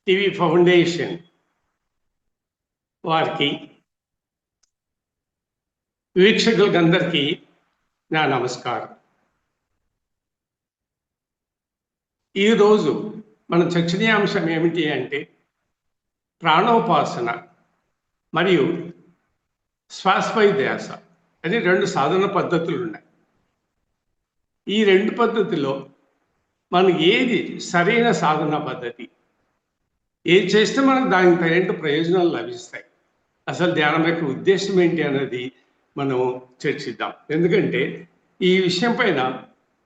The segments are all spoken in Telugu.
టీవీ ఫౌండేషన్ వారికి వీక్షకులందరికీ నా నమస్కారం. ఈరోజు మన చర్చనీయాంశం ఏమిటి అంటే ప్రాణోపాసన మరియు శ్వాసపై ధ్యాస అని రెండు సాధన పద్ధతులు ఉన్నాయి. ఈ రెండు పద్ధతిలో మనకి ఏది సరైన సాధన పద్ధతి, ఏది చేస్తే మనకు దానికి తగిన ప్రయోజనాలు లభిస్తాయి, అసలు ధ్యానం యొక్క ఉద్దేశం ఏంటి అన్నది మనం చర్చిద్దాం. ఎందుకంటే ఈ విషయం పైన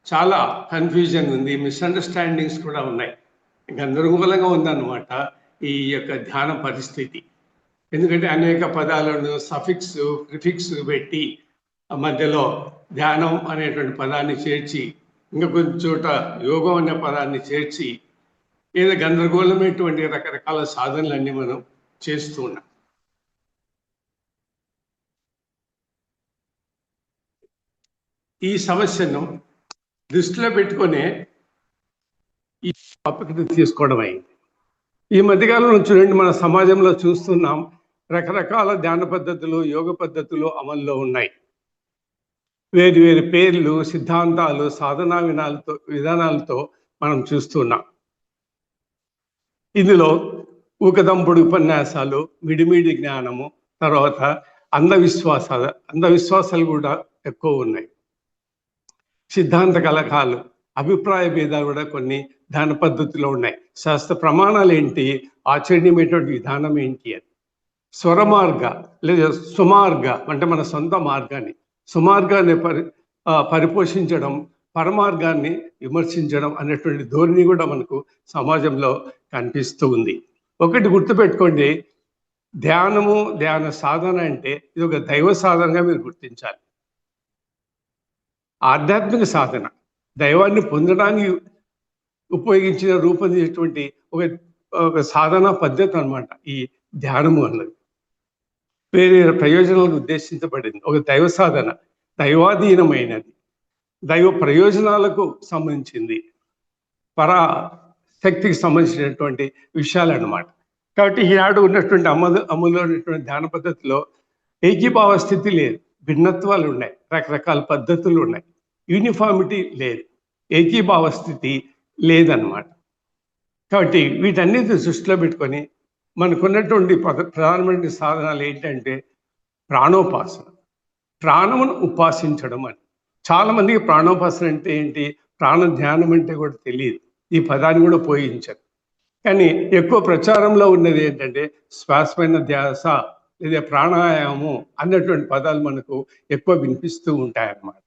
చాలా కన్ఫ్యూజన్ ఉంది, మిస్అండర్స్టాండింగ్స్ కూడా ఉన్నాయి, గందరగోళంగా ఉందన్నమాట ఈ యొక్క ధ్యాన పరిస్థితి. ఎందుకంటే అనేక పదాలను సఫిక్స్ ప్రిఫిక్స్ పెట్టి మధ్యలో ధ్యానం అనేటువంటి పదాన్ని చేర్చి ఇంకా కొంచెం చోట యోగం అనే పదాన్ని చేర్చి ఏదో గందరగోళమైనటువంటి రకరకాల సాధనలన్నీ మనం చేస్తూ ఉన్నాం. ఈ సమస్యను దృష్టిలో పెట్టుకునే ఈ టాపిక్ తీసుకోవడం అయింది. ఈ మధ్యకాలంలో చూడండి, మన సమాజంలో చూస్తున్నాం రకరకాల ధ్యాన పద్ధతులు, యోగ పద్ధతులు అమల్లో ఉన్నాయి. వేరు వేరు పేర్లు, సిద్ధాంతాలు, సాధనా విధానాలతో మనం చూస్తున్నాం. ఇందులో ఊకదంపుడు ఉపన్యాసాలు, మిడిమిడి జ్ఞానము, తర్వాత అంధవిశ్వాసాలు కూడా ఎక్కువ ఉన్నాయి. సిద్ధాంత కలహాలు, అభిప్రాయ భేదాలు కూడా కొన్ని ధ్యాన పద్ధతిలో ఉన్నాయి. శాస్త్ర ప్రమాణాలు ఏంటి, ఆచరణీయమైనటువంటి విధానం ఏంటి అని. స్వరమార్గ లేదా సుమార్గ అంటే మన సొంత మార్గాన్ని, సుమార్గాన్ని పరిపోషించడం, పరమార్గాన్ని విమర్శించడం అనేటువంటి ధోరణి కూడా మనకు సమాజంలో కనిపిస్తూ ఉంది. ఒకటి గుర్తుపెట్టుకోండి, ధ్యానము, ధ్యాన సాధన అంటే ఇది ఒక దైవ సాధనగా మీరు గుర్తించాలి. ఆధ్యాత్మిక సాధన, దైవాన్ని పొందడానికి రూపొందించినటువంటి ఒక సాధనా పద్ధతి అన్నమాట ఈ ధ్యానము అన్నది. వేరే ప్రయోజనాలకు ఉద్దేశించబడింది. ఒక దైవ సాధన, దైవాధీనమైనది, దైవ ప్రయోజనాలకు సంబంధించింది, పరాశక్తికి సంబంధించినటువంటి విషయాలు అన్నమాట. కాబట్టి ఈనాడు ఉన్నటువంటి అమలులో ఉన్నటువంటి ధ్యాన పద్ధతిలో ఏకీభావ స్థితి లేదు, భిన్నత్వాలు ఉన్నాయి, రకరకాల పద్ధతులు ఉన్నాయి, యూనిఫార్మిటీ లేదు, ఏకీభావ స్థితి లేదన్నమాట. కాబట్టి వీటన్నిటిని దృష్టిలో పెట్టుకొని మనకున్నటువంటి ప్రధానమైన సాధనాలు ఏంటంటే ప్రాణోపాసన, ప్రాణమును ఉపాసించడం అని. చాలా మందికి ప్రాణోపాసన అంటే ఏంటి, ప్రాణ ధ్యానం అంటే కూడా తెలియదు, ఈ పదాన్ని కూడా ఉపయోగించారు. కానీ ఎక్కువ ప్రచారంలో ఉన్నది ఏంటంటే శ్వాసమైన ధ్యాస లేదా ప్రాణాయామం అన్నటువంటి పదాలు మనకు ఎక్కువ వినిపిస్తూ ఉంటాయన్నమాట.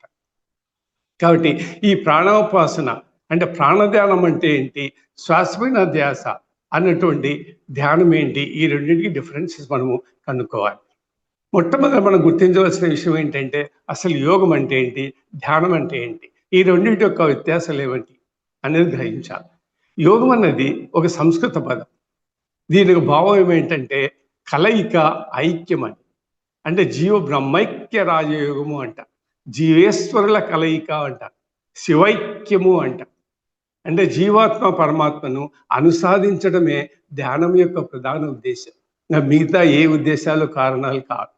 కాబట్టి ఈ ప్రాణోపాసన అంటే ప్రాణధ్యానం అంటే ఏంటి, శ్వాసమైన ధ్యాస అన్నటువంటి ధ్యానం ఏంటి, ఈ రెండింటికి డిఫరెన్సెస్ మనము కనుక్కోవాలి. మొట్టమొదటి మనం గుర్తించవలసిన విషయం ఏంటంటే అసలు యోగం అంటే ఏంటి, ధ్యానం అంటే ఏంటి, ఈ రెండింటి యొక్క వ్యత్యాసాలు ఏమిటి అనేది గ్రహించాలి. యోగం అన్నది ఒక సంస్కృత పదం. దీనికి భావం ఏమేంటంటే కలయిక, ఐక్యం అని. అంటే జీవ బ్రహ్మైక్య రాజయోగము అంట, జీవేశ్వరుల కలయిక అంట, శివైక్యము అంట. అంటే జీవాత్మ పరమాత్మను అనుసాధించడమే ధ్యానం యొక్క ప్రధాన ఉద్దేశం. మిగతా ఏ ఉద్దేశాలు కారణాలు కాదు.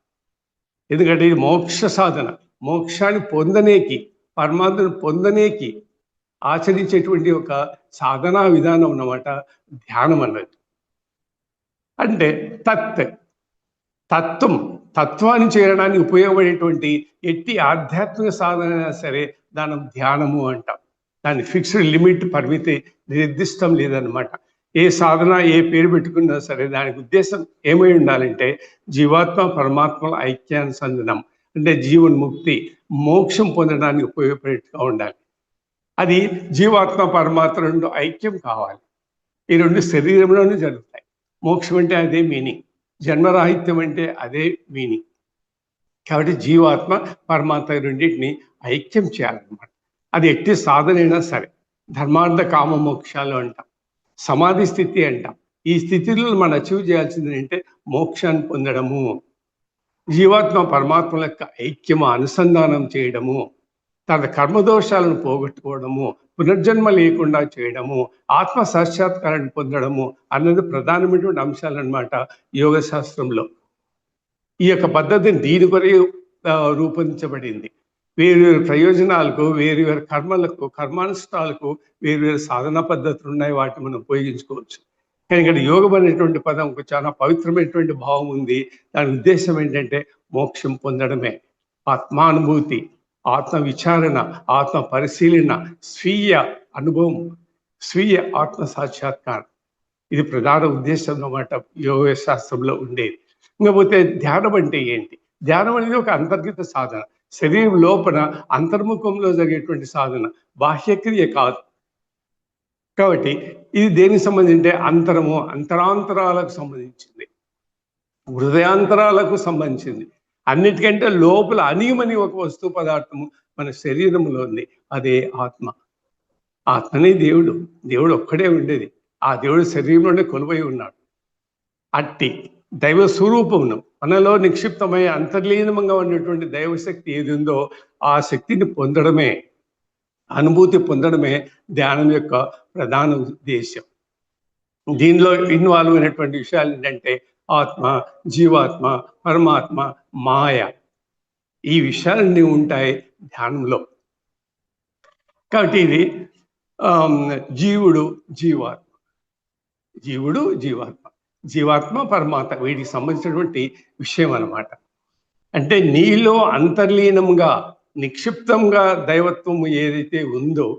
ఎందుకంటే ఇది మోక్ష సాధన, మోక్షాన్ని పొందనేకి, పరమాత్మను పొందనేకి ఆచరించేటువంటి ఒక సాధనా విధానం అన్నమాట ధ్యానం అన్నది. అంటే తత్వాన్ని చేరడానికి ఉపయోగపడేటువంటి ఎట్టి ఆధ్యాత్మిక సాధన అయినా సరే దాని ధ్యానము అంటాం. దాని ఫిక్స్డ్ లిమిట్, పరిమితి, నిర్దిష్టం లేదన్నమాట. ఏ సాధన ఏ పేరు పెట్టుకున్నా సరే దానికి ఉద్దేశం ఏమై ఉండాలంటే జీవాత్మ పరమాత్మల ఐక్యానుసంధానం, అంటే జీవన్ముక్తి, మోక్షం పొందడానికి ఉపయోగపడేట్టుగా ఉండాలి. అది జీవాత్మ పరమాత్మ రెండు ఐక్యం కావాలి. ఈ రెండు శరీరంలోనే జరుగుతాయి. మోక్షం అంటే అదే మీనింగ్, జన్మరాహిత్యం అంటే అదే మీనింగ్. కాబట్టి జీవాత్మ పరమాత్మ రెండింటిని ఐక్యం చేయాలన్నమాట. అది ఎట్టి సాధన అయినా సరే, ధర్మార్థ కామ మోక్షాలు అంటాం, సమాధి స్థితి అంటాం. ఈ స్థితిలో మనం అచీవ్ చేయాల్సింది అంటే మోక్షాన్ని పొందడము, జీవాత్మ పరమాత్మల యొక్క ఐక్యము అనుసంధానం చేయడము, తన కర్మదోషాలను పోగొట్టుకోవడము, పునర్జన్మ లేకుండా చేయడము, ఆత్మ సాక్షాత్కారాన్ని పొందడము అన్నది ప్రధానమైనటువంటి అంశాలు అన్నమాట యోగ శాస్త్రంలో. ఈ యొక్క పద్ధతిని దీని కొరకు రూపొందించబడింది. వేరు ప్రయోజనాలకు, వేరు కర్మలకు, కర్మానుష్ఠాలకు వేరు సాధనా పద్ధతులు ఉన్నాయి. వాటిని మనం ఉపయోగించుకోవచ్చు. కానీ ఇక్కడ యోగం అనేటువంటి పదం చాలా పవిత్రమైనటువంటి భావం ఉంది. దాని ఉద్దేశం ఏంటంటే మోక్షం పొందడమే, ఆత్మానుభూతి, ఆత్మ విచారణ, ఆత్మ పరిశీలన, స్వీయ అనుభవం, స్వీయ ఆత్మ సాక్షాత్కారం. ఇది ప్రధాన ఉద్దేశం అన్నమాట యోగ శాస్త్రంలో ఉండేది. ఇంకపోతే ధ్యానం అంటే ఏంటి? ధ్యానం అనేది ఒక అంతర్గత సాధన, శరీరం లోపల అంతర్ముఖంలో జరిగేటువంటి సాధన, బాహ్యక్రియ కాదు. కాబట్టి ఇది దేనికి సంబంధించి అంతరము, అంతరాంతరాలకు సంబంధించింది, హృదయాంతరాలకు సంబంధించింది. అన్నిటికంటే లోపల అనియమని ఒక వస్తు పదార్థము మన శరీరంలో ఉంది, అదే ఆత్మ. ఆత్మనే దేవుడు, దేవుడు ఒక్కడే ఉండేది. ఆ దేవుడు శరీరంలోనే కొలువై ఉన్నాడు. అట్టి దైవ స్వరూపమును మనలో నిక్షిప్తమై అంతర్లీనంగా ఉన్నటువంటి దైవశక్తి ఏది ఉందో ఆ శక్తిని పొందడమే, అనుభూతి పొందడమే ధ్యానం యొక్క ప్రధాన ఉద్దేశం. దీనిలో ఇన్వాల్వ్ అయినటువంటి విషయాలు ఏంటంటే ఆత్మ, జీవాత్మ, పరమాత్మ, మాయ, ఈ విషయాలన్నీ ఉంటాయి ధ్యానంలో. కాబట్టి ఇది జీవుడు, జీవాత్మ, జీవుడు, జీవాత్మ, జీవాత్మ, పరమాత్మ, వీటికి సంబంధించినటువంటి విషయం అన్నమాట. అంటే నీలో అంతర్లీనంగా నిక్షిప్తంగా దైవత్వం ఏదైతే ఉందో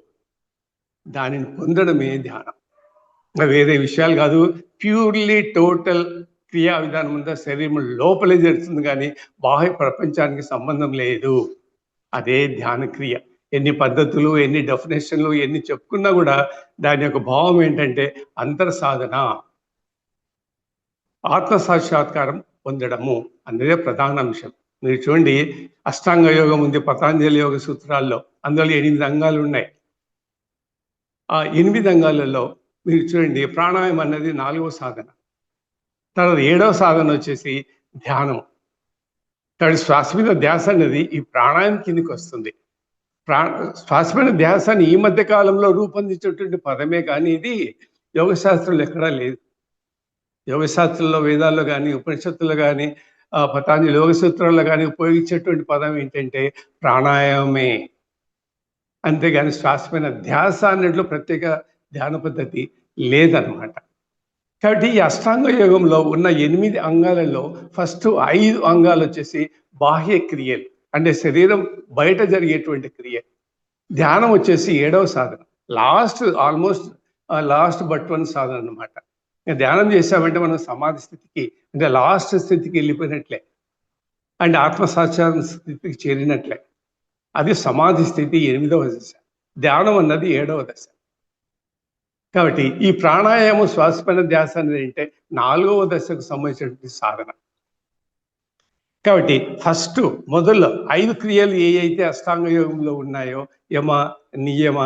దానిని పొందడమే ధ్యానం. వేరే విషయాలు కాదు. ప్యూర్లీ టోటల్ క్రియా విధానం ఉందా శరీరం లోపలే జరుగుతుంది, కానీ బాహ్య ప్రపంచానికి సంబంధం లేదు. అదే ధ్యాన క్రియ. ఎన్ని పద్ధతులు, ఎన్ని డెఫినేషన్లు, ఎన్ని చెప్పుకున్నా కూడా దాని యొక్క భావం ఏంటంటే అంతర్ సాధన, ఆత్మ సాక్షాత్కారం పొందడము అన్నదే ప్రధాన అంశం. మీరు చూడండి, అష్టాంగ యోగం ఉంది పతాంజలి యోగ సూత్రాల్లో, అందులో 8 అంగాలు ఉన్నాయి. ఆ 8 అంగాలలో మీరు చూడండి, ప్రాణాయామం అన్నది 4వ సాధన. తర్వాత 7వ సాధన వచ్చేసి ధ్యానం. కాబట్టి శ్వాస మీద ధ్యాస అనేది ఈ ప్రాణాయామం కిందికి వస్తుంది. శ్వాస మీద ధ్యాసాన్ని ఈ మధ్య కాలంలో రూపొందించేటువంటి పదమే, కానీ ఇది యోగ శాస్త్రంలో ఎక్కడా లేదు. యోగ శాస్త్రంలో, వేదాల్లో కానీ, ఉపనిషత్తుల్లో కానీ, పతాంజలి యోగ సూత్రాల్లో కానీ ఉపయోగించేటువంటి పదం ఏంటంటే ప్రాణాయామే. అంతేగాని శ్వాసమైన ధ్యాస అన్నట్లు ప్రత్యేక ధ్యాన పద్ధతి లేదనమాట. కాబట్టి ఈ అష్టాంగ యోగంలో ఉన్న 8 అంగాలలో ఫస్ట్ 5 అంగాలు వచ్చేసి బాహ్య క్రియలు, అంటే శరీరం బయట జరిగేటువంటి క్రియ. ధ్యానం వచ్చేసి 7వ సాధన, ఆల్మోస్ట్ లాస్ట్ బట్ వన్ సాధన అనమాట. ధ్యానం చేసామంటే మనం సమాధి స్థితికి, అంటే లాస్ట్ స్థితికి వెళ్ళిపోయినట్లే, అంటే ఆత్మసాక్షాత్కార స్థితికి చేరినట్లే. అది సమాధి స్థితి 8వ దశ, ధ్యానం అన్నది 7వ దశ. కాబట్టి ఈ ప్రాణాయామం, శ్వాసపైన ధ్యాస అనేది అంటే 4వ దశకు సంబంధించినటువంటి సాధన. కాబట్టి ఫస్ట్ మొదల్లో 5 క్రియలు ఏ అయితే అష్టాంగ యోగంలో ఉన్నాయో, యమ, నియమ,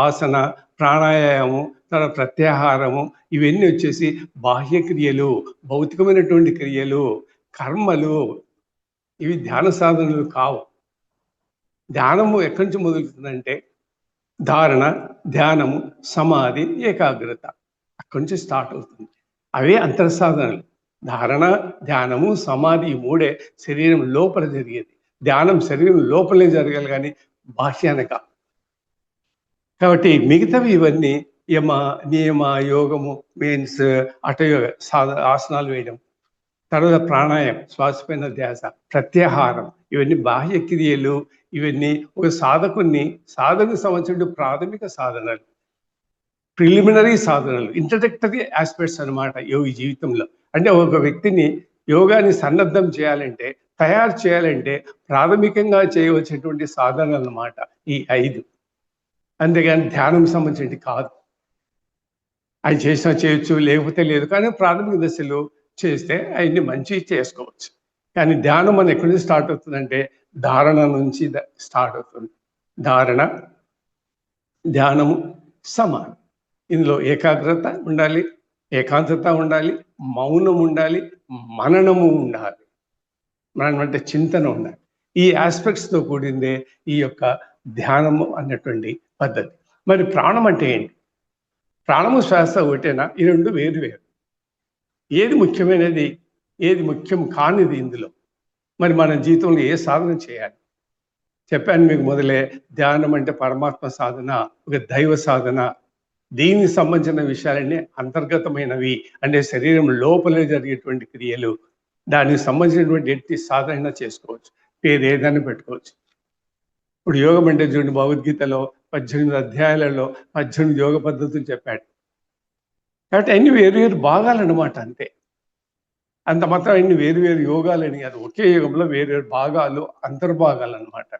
ఆసన, ప్రాణాయామం, తర్వాత ప్రత్యాహారము, ఇవన్నీ వచ్చేసి బాహ్య క్రియలు, భౌతికమైనటువంటి క్రియలు, కర్మలు. ఇవి ధ్యాన సాధనలు కావు. ధ్యానము ఎక్కడి నుంచి మొదలుతుందంటే ధారణ, ధ్యానము, సమాధి, ఏకాగ్రత, అక్కడి నుంచి స్టార్ట్ అవుతుంది. అవే అంతర్సాధనలు. ధారణ, ధ్యానము, సమాధి, ఈ 3 శరీరం లోపల జరిగేది. ధ్యానం శరీరం లోపలే జరగాలి, కానీ బాహ్యాన కాదు. కాబట్టి మిగతావి ఇవన్నీ యమ, నియమ, యోగము మీన్స్ అటయోగ ఆసనాలు వేయడం, తర్వాత ప్రాణాయామం, శ్వాసపైన ధ్యాస, ప్రత్యాహారం, ఇవన్నీ బాహ్య క్రియలు. ఇవన్నీ ఒక సాధనకు సంబంధించిన ప్రాథమిక సాధనలు, ప్రిలిమినరీ సాధనలు, ఇంట్రడక్టరీ ఆస్పెక్ట్స్ అనమాట యోగి జీవితంలో. అంటే ఒక వ్యక్తిని యోగాన్ని సన్నద్ధం చేయాలంటే, తయారు చేయాలంటే ప్రాథమికంగా చేయవలసినటువంటి సాధనలు అన్నమాట ఈ 5. అంతేగాని ధ్యానం సంబంధించి కాదు. అది చేసినా చేయొచ్చు, లేకపోతే లేదు, కానీ ప్రాథమిక దశలు చేస్తే అవన్నీ మంచి చేసుకోవచ్చు. కానీ ధ్యానం మన ఎక్కడి నుంచి స్టార్ట్ అవుతుందంటే ధారణ నుంచి స్టార్ట్ అవుతుంది. ధారణ, ధ్యానము, సమాధి. ఇందులో ఏకాగ్రత ఉండాలి, ఏకాంతత ఉండాలి, మౌనం ఉండాలి, మననము ఉండాలి. మనం అంటే చింతన ఉండాలి. ఈ ఆస్పెక్ట్స్తో కూడిందే ఈ యొక్క ధ్యానము అన్నటువంటి పద్ధతి. మరి ప్రాణం అంటే ఏంటి? ప్రాణము శ్వాస ఒకటేనా? ఈ రెండు వేరు వేరు. ఏది ముఖ్యమైనది, ఏది ముఖ్యం కానిది ఇందులో? మరి మన జీవితంలో ఏ సాధన చేయాలి? చెప్పాను మీకు మొదలే, ధ్యానం అంటే పరమాత్మ సాధన, ఒక దైవ సాధన. దీనికి సంబంధించిన విషయాలన్నీ అంతర్గతమైనవి, అంటే శరీరం లోపలే జరిగేటువంటి క్రియలు. దానికి సంబంధించినటువంటి ఎట్టి సాధన చేసుకోవచ్చు, పేరు ఏదైనా పెట్టుకోవచ్చు. ఇప్పుడు యోగం అంటే చూడండి, భగవద్గీతలో 18 అధ్యాయాలలో 18 యోగ పద్ధతులు చెప్పాడు. కాబట్టి అన్ని వేరు వేరు భాగాలన్నమాట, అంతే. అంత మాత్రం అన్ని వేరు వేరు యోగాలని కాదు, ఒకే యోగంలో వేరు వేరు భాగాలు, అంతర్భాగాలు అన్నమాట.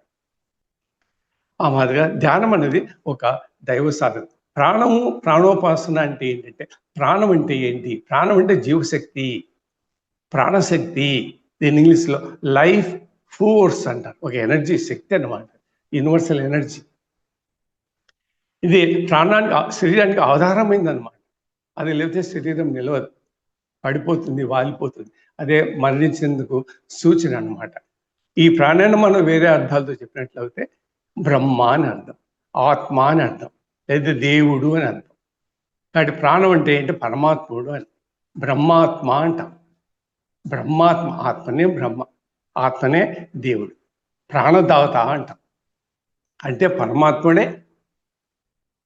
ఆ మాదిరిగా ధ్యానం అనేది ఒక దైవ సాధన. ప్రాణము, ప్రాణోపాసన అంటే ఏంటంటే, ప్రాణం అంటే ఏంటి? ప్రాణం అంటే జీవశక్తి, ప్రాణశక్తి. దీని ఇంగ్లీష్లో లైఫ్ ఫోర్స్ అంటారు. ఒక ఎనర్జీ, శక్తి అన్నమాట, యూనివర్సల్ ఎనర్జీ. ఇది ప్రాణానికి, శరీరానికి ఆధారమైందన్నమాట. అది లేకపోతే శరీరం నిలవదు, పడిపోతుంది, వాలిపోతుంది. అదే మరణించేందుకు సూచన అన్నమాట. ఈ ప్రాణాన్ని మనం వేరే అర్థాలతో చెప్పినట్లయితే బ్రహ్మ అని అర్థం, ఆత్మ అని అర్థం, లేదా దేవుడు అని అర్థం. కాబట్టి ప్రాణం అంటే ఏంటి? పరమాత్ముడు అని. బ్రహ్మాత్మ అంటాం. బ్రహ్మాత్మ, ఆత్మనే బ్రహ్మ, ఆత్మనే దేవుడు. ప్రాణదాత అంటాం. అంటే పరమాత్ముడే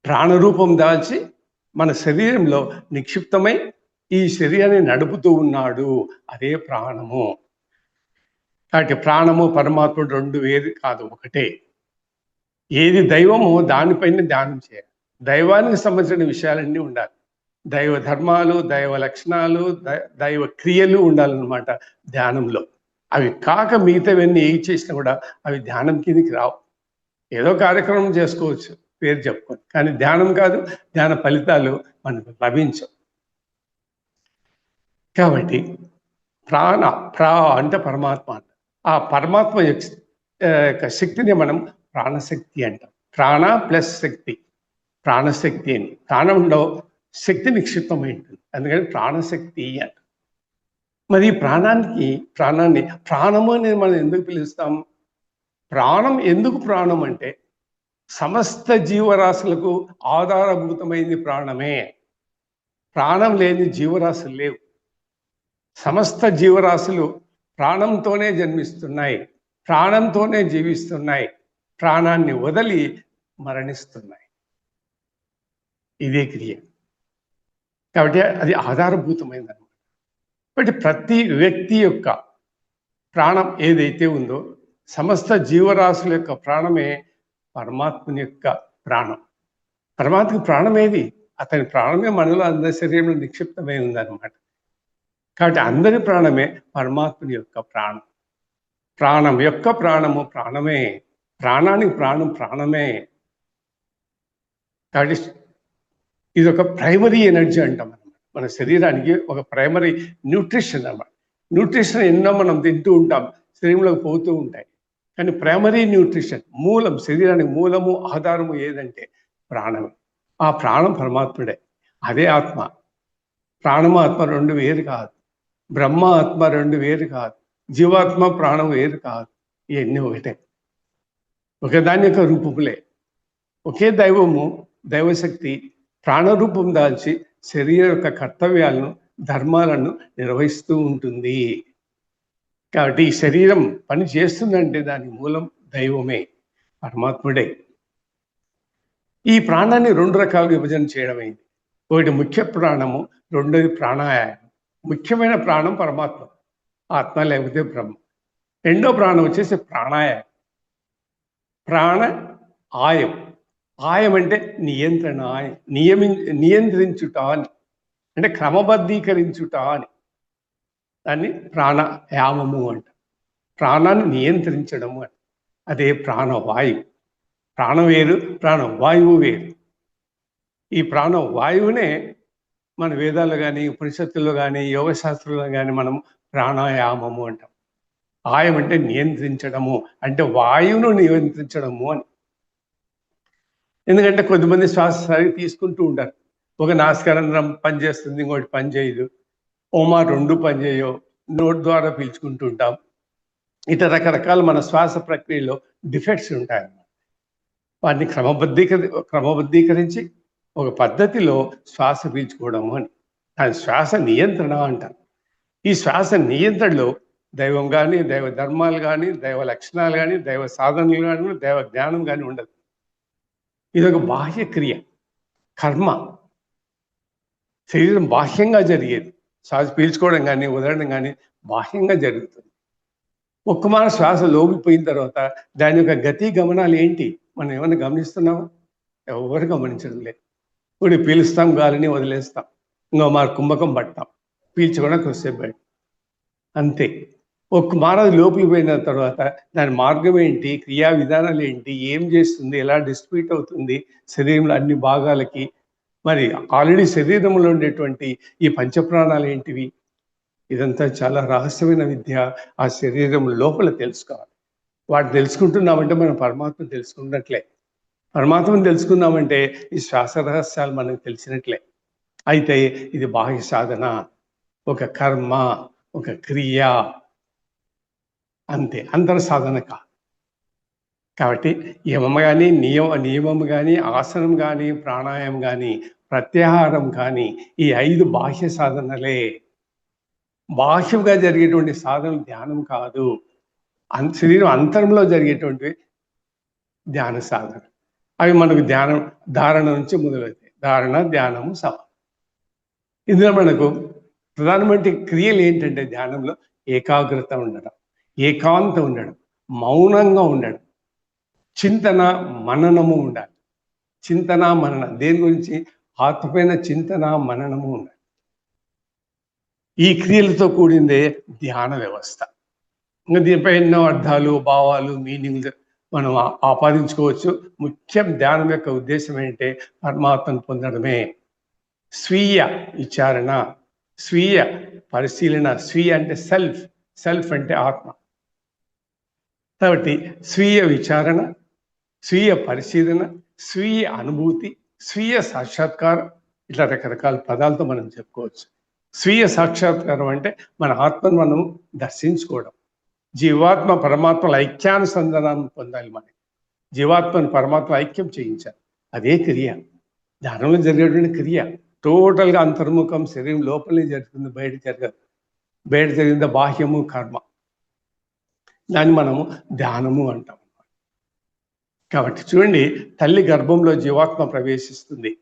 ప్రాణరూపం దాల్చి మన శరీరంలో నిక్షిప్తమై ఈ శరీరాన్ని నడుపుతూ ఉన్నాడు. అదే ప్రాణము. కాబట్టి ప్రాణము, పరమాత్ముడు రెండు వేరు కాదు, ఒకటే. ఏది దైవమో దానిపైన ధ్యానం చేయాలి. దైవానికి సంబంధించిన విషయాలన్నీ ఉండాలి. దైవ ధర్మాలు, దైవ లక్షణాలు, దైవ క్రియలు ఉండాలన్నమాట ధ్యానంలో. అవి కాక మిగతావన్నీ ఏం చేసినా కూడా అవి ధ్యానం కిందకి రావు. ఏదో కార్యక్రమం చేసుకోవచ్చు పేరు చెప్పుకొని, కానీ ధ్యానం కాదు, ధ్యాన ఫలితాలు మనకు లభించవు. కాబట్టి ప్రా అంటే పరమాత్మ అంట. ఆ పరమాత్మ యొక్క శక్తిని మనం ప్రాణశక్తి అంటాం. ప్రాణ ప్లస్ శక్తి, ప్రాణశక్తి అని. ప్రాణంలో శక్తి నిక్షిప్తమై ఉంటుంది, అందుకని ప్రాణశక్తి అంట. మరి ఈ ప్రాణాన్ని ప్రాణము అనేది మనం ఎందుకు పిలుస్తాం? ప్రాణం ఎందుకు ప్రాణం అంటే, సమస్త జీవరాశులకు ఆధారభూతమైంది ప్రాణమే. ప్రాణం లేని జీవరాశులు లేవు. సమస్త జీవరాశులు ప్రాణంతోనే జన్మిస్తున్నాయి, ప్రాణంతోనే జీవిస్తున్నాయి, ప్రాణాన్ని వదిలి మరణిస్తున్నాయి. ఇదే క్రియ. కాబట్టి అది ఆధారభూతమైంది అనమాట. కాబట్టి ప్రతి వ్యక్తి యొక్క ప్రాణం ఏదైతే ఉందో, సమస్త జీవరాశుల యొక్క ప్రాణమే పరమాత్మని యొక్క ప్రాణం. పరమాత్మకి ప్రాణం ఏది? అతని ప్రాణమే మనలో అందరి శరీరంలో నిక్షిప్తమై ఉందన్నమాట. కాబట్టి అందరి ప్రాణమే పరమాత్మని యొక్క ప్రాణం. ప్రాణం యొక్క ప్రాణము ప్రాణమే, ప్రాణానికి ప్రాణం ప్రాణమే. కాబట్టి ఇది ఒక ప్రైమరీ ఎనర్జీ అంటాం అన్నమాట. మన శరీరానికి ఒక ప్రైమరీ న్యూట్రిషన్ అన్నమాట. న్యూట్రిషన్ ఎన్నో మనం తింటూ ఉంటాం, శరీరంలోకి పోతూ ఉంటాయి. కానీ ప్రైమరీ న్యూట్రిషన్, మూలం, శరీరానికి మూలము, ఆధారము ఏదంటే ప్రాణమే. ఆ ప్రాణం పరమాత్ముడే, అదే ఆత్మ. ప్రాణము ఆత్మ రెండు వేరు కాదు, బ్రహ్మ ఆత్మ రెండు వేరు కాదు, జీవాత్మ ప్రాణం వేరు కాదు. ఇవన్నీ ఒకటే, ఒకదాని యొక్క రూపములే. ఒకే దైవము, దైవశక్తి ప్రాణరూపం దాల్చి శరీర యొక్క కర్తవ్యాలను, ధర్మాలను నిర్వహిస్తూ ఉంటుంది. కాబట్టి ఈ శరీరం పని చేస్తుందంటే దాని మూలం దైవమే, పరమాత్ముడే. ఈ ప్రాణాన్ని రెండు రకాలుగా విభజన చేయడం అయింది. ఒకటి ముఖ్య ప్రాణము, రెండోది ప్రాణాయామం. ముఖ్యమైన ప్రాణం పరమాత్మ, ఆత్మ లేకపోతే బ్రహ్మ. రెండో ప్రాణం వచ్చేసి ప్రాణాయామం. ప్రాణ ఆయం, ఆయం అంటే నియంత్రణ, నియంత్రించుట అని, అంటే క్రమబద్ధీకరించుట అని. దాన్ని ప్రాణాయామము అంట. ప్రాణాన్ని నియంత్రించడము అని. అదే ప్రాణవాయువు. ప్రాణం వేరు, ప్రాణవాయువు వేరు. ఈ ప్రాణవాయువునే మన వేదాల్లో కానీ, ఉపనిషత్తుల్లో కానీ, యోగ శాస్త్రంలో కానీ మనం ప్రాణాయామము అంటాం. ఆయం అంటే నియంత్రించడము, అంటే వాయువును నియంత్రించడము అని. ఎందుకంటే కొద్దిమంది శ్వాస సరిగ్గా తీసుకుంటూ ఉంటారు. ఒక నాసికారంధ్రం పనిచేస్తుంది, ఇంకోటి పని చేయదు. ఓమా రెండు పని చేయవు, నోటి ద్వారా పీల్చుకుంటూ ఉంటాం. ఇట్లా రకరకాల మన శ్వాస ప్రక్రియలో డిఫెక్ట్స్ ఉంటాయన్నమాట. వాటిని క్రమబద్ధీకరించి ఒక పద్ధతిలో శ్వాస పీల్చుకోవడము అని. దాని శ్వాస నియంత్రణ అంటారు. ఈ శ్వాస నియంత్రణలో దైవం కానీ, దైవ ధర్మాలు కానీ, దైవ లక్షణాలు కానీ, దైవ సాధనలు కానీ, దైవ జ్ఞానం కానీ ఉండదు. ఇదొక బాహ్య క్రియ, కర్మ. శరీరం బాహ్యంగా జరిగేది. శ్వాస పీల్చుకోవడం కానీ, వదలడం కానీ బాహ్యంగా జరుగుతుంది. ఒక్క మాన శ్వాస లోపిపోయిన తర్వాత దాని యొక్క గతి గమనాలు ఏంటి మనం ఏమైనా గమనిస్తున్నామా? ఎవరు గమనించడం లేదు. ఇప్పుడు పీలుస్తాం, గాలిని వదిలేస్తాం, ఇంకో మారు కుంభకం పడతాం, పీల్చుకోవడం కొద్దిసేపు బయట, అంతే. ఒక్క మానది లోపిపోయిన తర్వాత దాని మార్గం ఏంటి, క్రియా విధానాలు ఏంటి, ఏం చేస్తుంది, ఎలా డిస్ట్రిబ్యూట్ అవుతుంది శరీరంలో అన్ని భాగాలకి, మరి ఆల్రెడీ శరీరంలో ఉండేటువంటి ఈ పంచప్రాణాలు ఏంటివి, ఇదంతా చాలా రహస్యమైన విద్య. ఆ శరీరం లోపల తెలుసుకోవాలి. వాటిని తెలుసుకుంటున్నామంటే మనం పరమాత్మను తెలుసుకున్నట్లే. పరమాత్మను తెలుసుకున్నామంటే ఈ శ్వాస రహస్యాలు మనకు తెలిసినట్లే. అయితే ఇది బాహ్య సాధన, ఒక కర్మ, ఒక క్రియ, అంతే. అంతర సాధన కాదు. కాబట్టి యమం కానీ, నియమం కానీ, ఆసనం కానీ, ప్రాణాయామం కానీ, ప్రత్యాహారం కానీ, ఈ 5 బాహ్య సాధనలే. బాహ్యంగా జరిగేటువంటి సాధన ధ్యానం కాదు. శరీరం అంతరంలో జరిగేటువంటి ధ్యాన సాధన. అవి మనకు ధారణ నుంచి మొదలవుతాయి. ధారణ, ధ్యానము, సమాధి. ఇందులో మనకు ప్రధానమైన క్రియలు ఏంటంటే ధ్యానంలో ఏకాగ్రత ఉండడం, ఏకాంతం ఉండడం, మౌనంగా ఉండడం, చింతన మననము ఉండాలి. చింతన మననం దేని గురించి? ఆత్మపైన చింతన మననము ఉండాలి. ఈ క్రియలతో కూడిందే ధ్యాన వ్యవస్థ. ఇంకా దీనిపై ఎన్నో అర్థాలు, భావాలు, మీనింగ్లు మనం ఆపాదించుకోవచ్చు. ముఖ్యం ధ్యానం యొక్క ఉద్దేశం ఏంటంటే పరమాత్మను పొందడమే. స్వీయ విచారణ, స్వీయ పరిశీలన. స్వీయ అంటే సెల్ఫ్, సెల్ఫ్ అంటే ఆత్మ. కాబట్టి స్వీయ విచారణ, స్వీయ పరిశీలన, స్వీయ అనుభూతి, స్వీయ సాక్షాత్కారం, ఇట్లా రకరకాల పదాలతో మనం చెప్పుకోవచ్చు. స్వీయ సాక్షాత్కారం అంటే మన ఆత్మను మనం దర్శించుకోవడం. జీవాత్మ పరమాత్మల ఐక్యానుసంధానాన్ని పొందాలి. మనం జీవాత్మను పరమాత్మ ఐక్యం చేయించాలి. అదే క్రియ, ధ్యానంలో జరిగేటువంటి క్రియ. టోటల్గా అంతర్ముఖం, శరీరం లోపలనే జరుగుతుంది, బయట జరగదు. బయట జరిగింది బాహ్యము, కర్మ. దాన్ని మనము ధ్యానము అంటాం. కాబట్టి చూడండి, తల్లి గర్భంలో జీవాత్మ ప్రవేశిస్తుంది.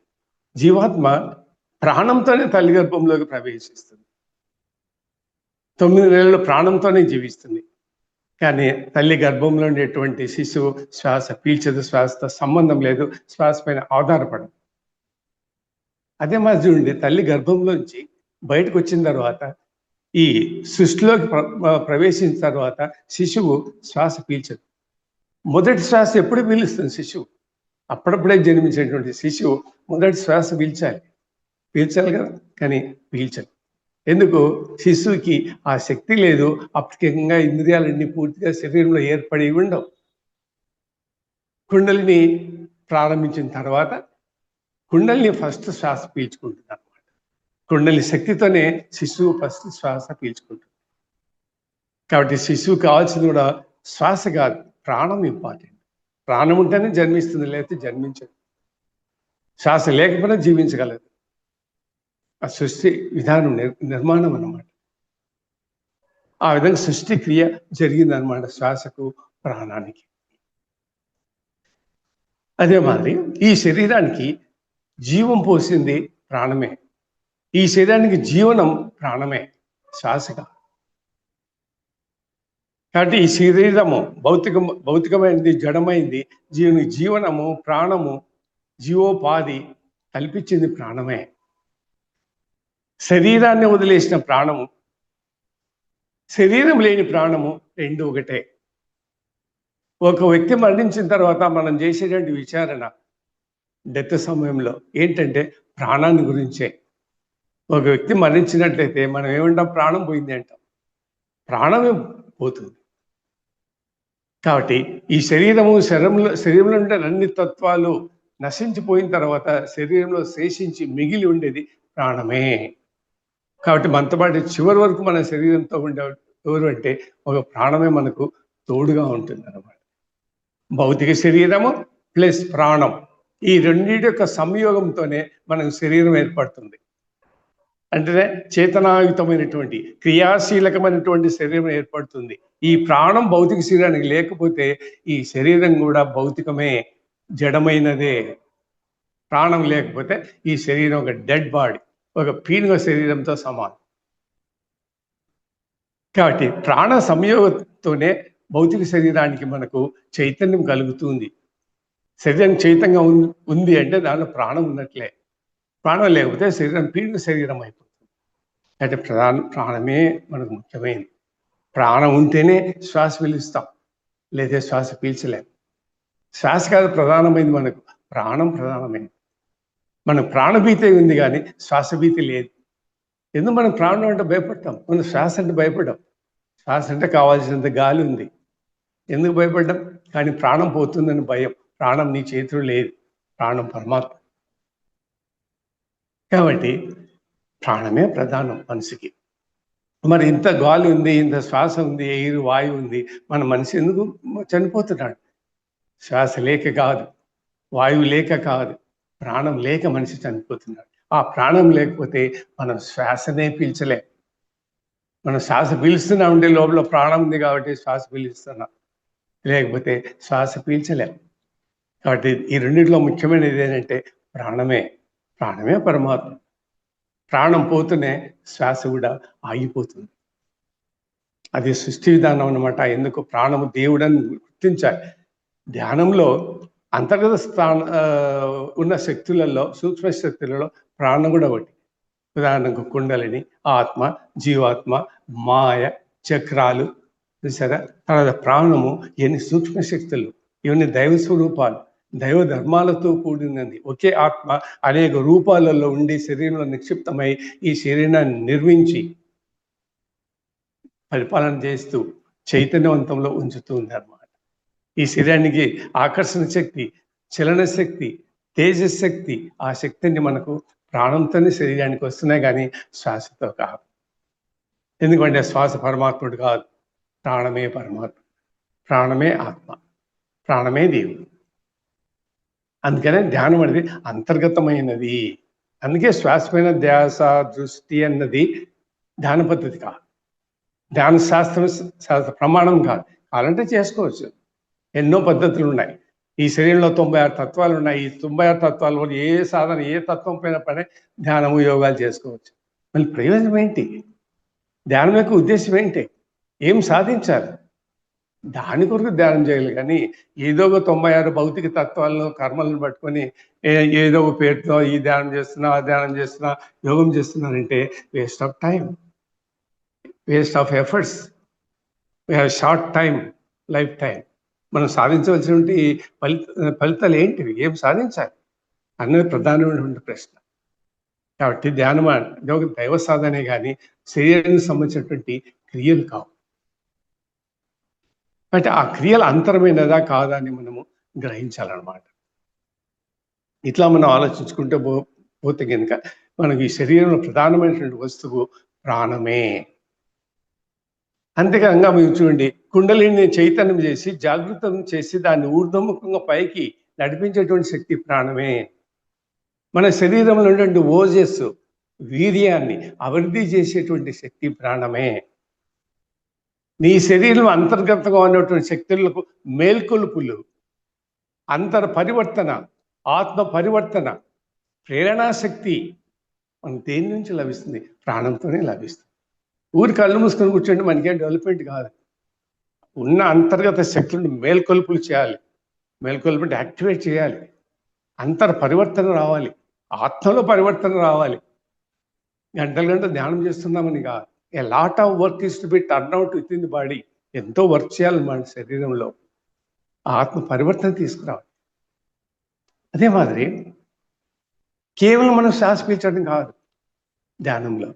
జీవాత్మ ప్రాణంతోనే తల్లి గర్భంలోకి ప్రవేశిస్తుంది. 9 నెలలు ప్రాణంతోనే జీవిస్తుంది. కానీ తల్లి గర్భంలో ఉండేటువంటి శిశువు శ్వాస పీల్చదు, శ్వాసతో సంబంధం లేదు, శ్వాస పైన ఆధారపడదు. అదే మరి చూడండి, తల్లి గర్భంలోంచి బయటకు వచ్చిన తర్వాత, ఈ సృష్టిలోకి ప్రవేశించిన తర్వాత శిశువు శ్వాస పీల్చదు. మొదటి శ్వాస ఎప్పుడు పీలుస్తుంది శిశువు? అప్పుడప్పుడే జన్మించేటువంటి శిశువు మొదటి శ్వాస పీల్చాలి కదా, కానీ పీల్చదు. ఎందుకు? శిశువుకి ఆ శక్తి లేదు. అప్పటికంగా ఇంద్రియాలన్నీ పూర్తిగా శరీరంలో ఏర్పడి ఉండవు. కుండలిని ప్రారంభించిన తర్వాత కుండలిని ఫస్ట్ శ్వాస పీల్చుకుంటుంది అనమాట. కుండలి శక్తితోనే శిశువు ఫస్ట్ శ్వాస పీల్చుకుంటుంది. కాబట్టి శిశువు కావాల్సింది కూడా శ్వాస కాదు, ప్రాణం ఇంపార్టెంట్. ప్రాణం ఉంటేనే జన్మిస్తుంది, లేకపోతే జన్మించదు. శ్వాస లేకపోయినా జీవించగలదు. ఆ సృష్టి విధానం, నిర్మాణం అన్నమాట. ఆ విధంగా సృష్టి క్రియ జరిగిందనమాట శ్వాసకు, ప్రాణానికి. అదే మాదిరి ఈ శరీరానికి జీవం పోసింది ప్రాణమే. ఈ శరీరానికి జీవనం ప్రాణమే, శ్వాసగా. కాబట్టి ఈ శరీరము భౌతికమైనది, జడమైంది. జీవనము, ప్రాణము, జీవోపాధి కల్పించింది ప్రాణమే. శరీరాన్ని వదిలేసిన ప్రాణము, శరీరం లేని ప్రాణము రెండు ఒకటే. ఒక వ్యక్తి మరణించిన తర్వాత మనం చేసేటువంటి విచారణ డెత్ సమయంలో ఏంటంటే ప్రాణాన్ని గురించే. ఒక వ్యక్తి మరణించినట్లయితే మనం ఏమంటాం? ప్రాణం పోయింది అంటాం. ప్రాణమే పోతుంది. కాబట్టి ఈ శరీరంలో ఉండే అన్ని తత్వాలు నశించిపోయిన తర్వాత శరీరంలో శేషించి మిగిలి ఉండేది ప్రాణమే. కాబట్టి మనతో పాటు చివరి వరకు మన శరీరంతో ఉండే ఎవరు అంటే ఒక ప్రాణమే మనకు తోడుగా ఉంటుంది అన్నమాట. భౌతిక శరీరము, ప్లస్ ప్రాణం, ఈ రెండింటి యొక్క సంయోగంతోనే మనకు శరీరం ఏర్పడుతుంది. అంటే చేతనాయుతమైనటువంటి క్రియాశీలకమైనటువంటి శరీరం ఏర్పడుతుంది. ఈ ప్రాణం భౌతిక శరీరానికి లేకపోతే ఈ శరీరం కూడా భౌతికమే, జడమైనదే. ప్రాణం లేకపోతే ఈ శరీరం ఒక డెడ్ బాడీ, ఒక పీనుగ శరీరంతో సమానం. కాబట్టి ప్రాణ సంయోగంతోనే భౌతిక శరీరానికి మనకు చైతన్యం కలుగుతుంది. శరీరం చైతంగా ఉంది అంటే దానిలో ప్రాణం ఉన్నట్లే. ప్రాణం లేకపోతే శరీరం పీనుగ శరీరం అయిపోతుంది. అంటే ప్రాణమే మనకు ముఖ్యమైనది. ప్రాణం ఉంటేనే శ్వాస పీలుస్తాం, లేదా శ్వాస పీల్చలేం. శ్వాస కాదు ప్రధానమైంది, మనకు ప్రాణం ప్రధానమైనది. మన ప్రాణభీతి ఉంది కానీ శ్వాసభీతి లేదు. ఎందుకు మనం ప్రాణం అంటే భయపడతాం, మనం శ్వాస అంటే భయపడ్డాం. శ్వాస అంటే కావాల్సినంత గాలి ఉంది, ఎందుకు భయపడ్డాం? కానీ ప్రాణం పోతుందని భయం. ప్రాణం నీ చేతిలో లేదు, ప్రాణం పరమాత్మ. కాబట్టి ప్రాణమే ప్రధానం మనిషికి. మరి ఇంత గాలి ఉంది, ఇంత శ్వాస ఉంది, ఎయిర్ వాయువు ఉంది, మన మనిషి ఎందుకు చనిపోతున్నాడు? శ్వాస లేక కాదు, వాయువు లేక కాదు, ప్రాణం లేక మనిషి చనిపోతున్నాడు. ఆ ప్రాణం లేకపోతే మనం శ్వాసనే పీల్చలేం. మనం శ్వాస పీలుస్తున్నా ఉండే లోపల ప్రాణం ఉంది కాబట్టి శ్వాస పీలుస్తున్నాం, లేకపోతే శ్వాస పీల్చలేం. కాబట్టి ఈ రెండింటిలో ముఖ్యమైనది ఏంటంటే ప్రాణమే. ప్రాణమే పరమాత్మ. ప్రాణం పోతూనే శ్వాస కూడా ఆగిపోతుంది. అది సృష్టి విధానం అన్నమాట. ఎందుకు ప్రాణము దేవుడని గుర్తించాలి. ధ్యానంలో అంతర్గత ఉన్న శక్తులలో, సూక్ష్మ శక్తులలో ప్రాణం కూడా ఒకటి. ఉదాహరణకు కుండలిని, ఆత్మ, జీవాత్మ, మాయ, చక్రాలు చూసారా. తర్వాత ప్రాణము, ఎన్ని సూక్ష్మ శక్తులు, ఇవన్నీ దైవ స్వరూపాలు, దైవ ధర్మాలతో కూడినది. ఒకే ఆత్మ అనేక రూపాలలో ఉండి శరీరంలో నిక్షిప్తమై ఈ శరీరాన్ని నిర్మించి పరిపాలన చేస్తూ చైతన్యవంతంలో ఉంచుతుంది అన్నమాట. ఈ శరీరానికి ఆకర్షణ శక్తి, చలన శక్తి, తేజశక్తి, ఆ శక్తిని మనకు ప్రాణంతోనే శరీరానికి వస్తున్నాయి కానీ శ్వాసతో కాదు. ఎందుకంటే శ్వాస పరమాత్ముడు కాదు, ప్రాణమే పరమాత్మ, ప్రాణమే ఆత్మ, ప్రాణమే దేవుడు. అందుకనే ధ్యానం అనేది అంతర్గతమైనది. అందుకే శ్వాసమైన ధ్యాస, దృష్టి అన్నది ధ్యాన పద్ధతి కాదు, ధ్యాన శాస్త్ర ప్రమాణం కాదు. కావాలంటే చేసుకోవచ్చు, ఎన్నో పద్ధతులు ఉన్నాయి. ఈ శరీరంలో 96 తత్వాలు ఉన్నాయి. ఈ 96 తత్వాలు ఏ సాధన, ఏ తత్వం పైన పడే ధ్యానము, యోగాలు చేసుకోవచ్చు. మళ్ళీ ప్రయోజనం ఏంటి? ధ్యానం యొక్క ఉద్దేశం ఏంటి? ఏం సాధించాలి? దాని కొరకు ధ్యానం చేయాలి. కానీ ఏదో ఒక 96 భౌతిక తత్వాలను, కర్మలను పట్టుకొని ఏదో ఒక పేరుతో ఈ ధ్యానం చేస్తున్నా, ఆ ధ్యానం చేస్తున్నా, యోగం చేస్తున్నారంటే waste of time, waste of efforts. We have short time, life time. మనం సాధించవలసినటువంటి ఫలితాలు ఏంటివి, ఏం సాధించాలి అన్నది ప్రధానమైనటువంటి ప్రశ్న. కాబట్టి ధ్యానం అంటే ఒక దైవ సాధనే కానీ శరీరానికి సంబంధించినటువంటి క్రియలు కావు. అంటే ఆ క్రియలు అంతరమైనదా కాదా అని మనము గ్రహించాలన్నమాట. ఇట్లా మనం ఆలోచించుకుంటే పోతే కనుక మనకి ఈ శరీరంలో ప్రధానమైనటువంటి వస్తువు ప్రాణమే. అంతేకాదంగా మీరు చూడండి, కుండలిని చైతన్యం చేసి, జాగృతం చేసి, దాన్ని ఊర్ధముఖంగా పైకి నడిపించేటువంటి శక్తి ప్రాణమే. మన శరీరంలో ఉన్నటువంటి ఓజస్సు, వీర్యాన్ని అభివృద్ధి చేసేటువంటి శక్తి ప్రాణమే. నీ శరీరం అంతర్గతంగా ఉన్నటువంటి శక్తులకు మేల్కొలుపులు, అంతర్ పరివర్తన, ఆత్మ పరివర్తన, ప్రేరణా శక్తి మన దేని నుంచి లభిస్తుంది? ప్రాణంతోనే లభిస్తుంది. ఊరి కళ్ళు మూసుకొని కూర్చోండి, మనకేం డెవలప్మెంట్ కాదు. ఉన్న అంతర్గత శక్తులను మేల్కొలుపులు చేయాలి. మేల్కొలుపు అంటే యాక్టివేట్ చేయాలి. అంతర్ పరివర్తన రావాలి, ఆత్మలో పరివర్తన రావాలి. గంటలు ధ్యానం చేస్తున్నామని కాదు. A lot of work is to be turn out with in the body. ఎంతో వర్క్ చేయాలి మన శరీరంలో, ఆత్మ పరివర్తన తీసుకురావాలి. అదే మాదిరి కేవలం మనం శ్వాస పీల్చడం కాదు ధ్యానంలో.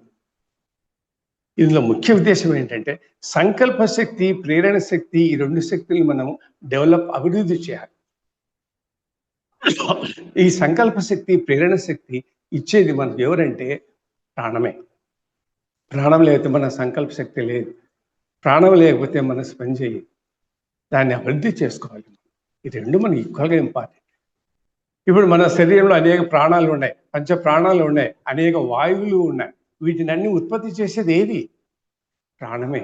ఇందులో ముఖ్య ఉద్దేశం ఏంటంటే సంకల్ప శక్తి, ప్రేరణ శక్తి, ఈ రెండు శక్తులు మనం అభివృద్ధి చేయాలి. ఈ సంకల్ప శక్తి, ప్రేరణ శక్తి ఇచ్చేది మనకు ఎవరంటే ప్రాణమే. ప్రాణం లేకపోతే మన సంకల్ప శక్తి లేదు, ప్రాణం లేకపోతే మనసు పని చేయదు. దాన్ని అభివృద్ధి చేసుకోవాలి. ఈ రెండు మనకి ఈక్వల్గా ఇంపార్టెంట్. ఇప్పుడు మన శరీరంలో అనేక ప్రాణాలు ఉన్నాయి, పంచ ప్రాణాలు ఉన్నాయి, అనేక వాయువులు ఉన్నాయి. వీటిని అన్ని ఉత్పత్తి చేసేది ఏది? ప్రాణమే.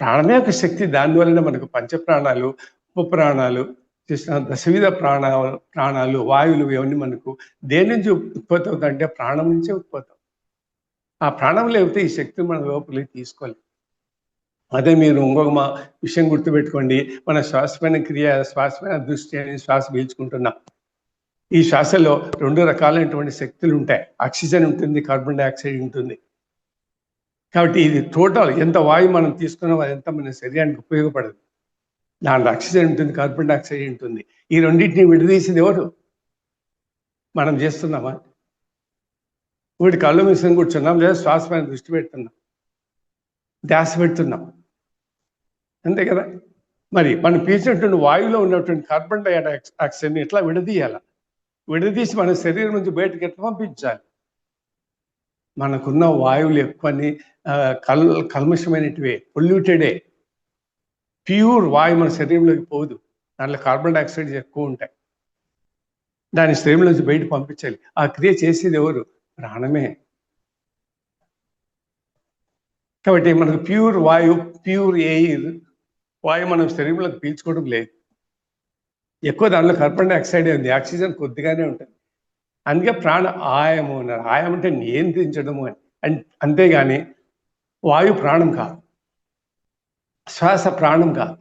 ప్రాణమే ఒక శక్తి. దానివల్లనే మనకు పంచప్రాణాలు, ఉపప్రాణాలు, దశవిధ ప్రాణాలు, వాయువులు ఇవన్నీ మనకు దేని నుంచి ఉత్పత్తి అవుతాయంటే ప్రాణం నుంచే ఉత్పత్తి అవుతాయి. ఆ ప్రాణం లేకపోతే ఈ శక్తిని మన లోపలికి తీసుకోవాలి. అదే మీరు ఇంకొక విషయం గుర్తుపెట్టుకోండి, మన శ్వాసమైన క్రియ, శ్వాసమైన దృష్టి అని శ్వాస పీల్చుకుంటున్నాం. ఈ శ్వాసలో 2 రకాలైనటువంటి శక్తులు ఉంటాయి. ఆక్సిజన్ ఉంటుంది, కార్బన్ డైఆక్సైడ్ ఉంటుంది. కాబట్టి ఇది టోటల్ ఎంత వాయువు మనం తీసుకున్నామో అదంతా మన శరీరానికి ఉపయోగపడదు. దాంట్లో ఆక్సిజన్ ఉంటుంది, కార్బన్ డైఆక్సైడ్ ఉంటుంది. ఈ రెండింటిని విడదీసింది ఎవరు? మనం చేస్తున్నామా? వీటి కళ్ళు మిషన్ కూర్చున్నాం, లేదా శ్వాస పైన దృష్టి పెడుతున్నాం, ధ్యాస పెడుతున్నాం, అంతే కదా. మరి మనం పీల్చినటువంటి వాయువులో ఉన్నటువంటి కార్బన్ డైఆక్సైడ్ని ఎట్లా విడదీయాల? విడదీసి మన శరీరం నుంచి బయటకు ఎట్లా పంపించాలి? మనకున్న వాయువులు ఎక్కువని కల్మషమైనటివే, పొల్యూటెడే. ప్యూర్ వాయు మన శరీరంలోకి పోదు, దాంట్లో కార్బన్ డైఆక్సైడ్ ఎక్కువ ఉంటాయి. దాని శరీరంలోంచి బయట పంపించాలి. ఆ క్రియ చేసేది ఎవరు? ప్రాణమే. కాబట్టి మనకు ప్యూర్ వాయు, ప్యూర్ ఎయిర్ వాయు మనం శరీరంలోకి పీల్చుకోవడం లేదు. ఎక్కువ దానిలో కార్బన్ డైఆక్సైడ్ ఉంది, ఆక్సిజన్ కొద్దిగానే ఉంటుంది. అందుకే ప్రాణ ఆయాము అన్నారు. ఆయామం అంటే నియంత్రించడము అని. అంతేగాని వాయు ప్రాణం కాదు, శ్వాస ప్రాణం కాదు.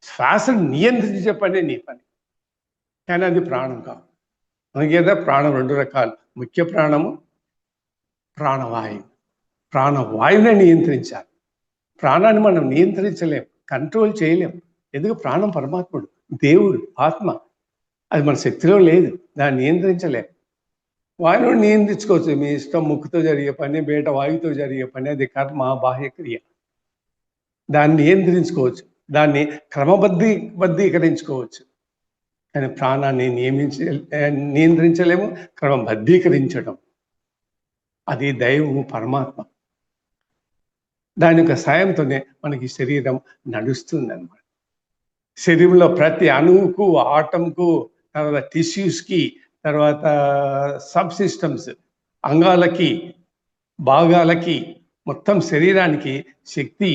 శ్వాసను నియంత్రించే పనే నీ పని, కానీ అది ప్రాణం కాదు. మనకేదా ప్రాణం 2 రకాలు, ముఖ్య ప్రాణము, ప్రాణవాయువు. ప్రాణవాయువునే నియంత్రించాలి. ప్రాణాన్ని మనం నియంత్రించలేం, కంట్రోల్ చేయలేం. ఎందుకు? ప్రాణం పరమాత్ముడు, దేవుడు, ఆత్మ. అది మన శక్తిలో లేదు, దాన్ని నియంత్రించలేం. వాయువుని నియంత్రించుకోవచ్చు, మీ ఇష్టం. ముక్కుతో జరిగే పని, బయట వాయువుతో జరిగే పని, అది కర్మ, బాహ్యక్రియ. దాన్ని నియంత్రించుకోవచ్చు, దాన్ని క్రమబద్ధీకరించుకోవచ్చు. కానీ ప్రాణాన్ని నియంత్రించలేము, క్రమబద్ధీకరించడం అది దైవము, పరమాత్మ. దాని యొక్క సాయంతోనే మనకి శరీరం నడుస్తుంది అన్నమాట. శరీరంలో ప్రతి అణువుకు, ఆటంకు, తర్వాత టిష్యూస్కి, తర్వాత సబ్ సిస్టమ్స్, అంగాలకి, భాగాలకి, మొత్తం శరీరానికి శక్తి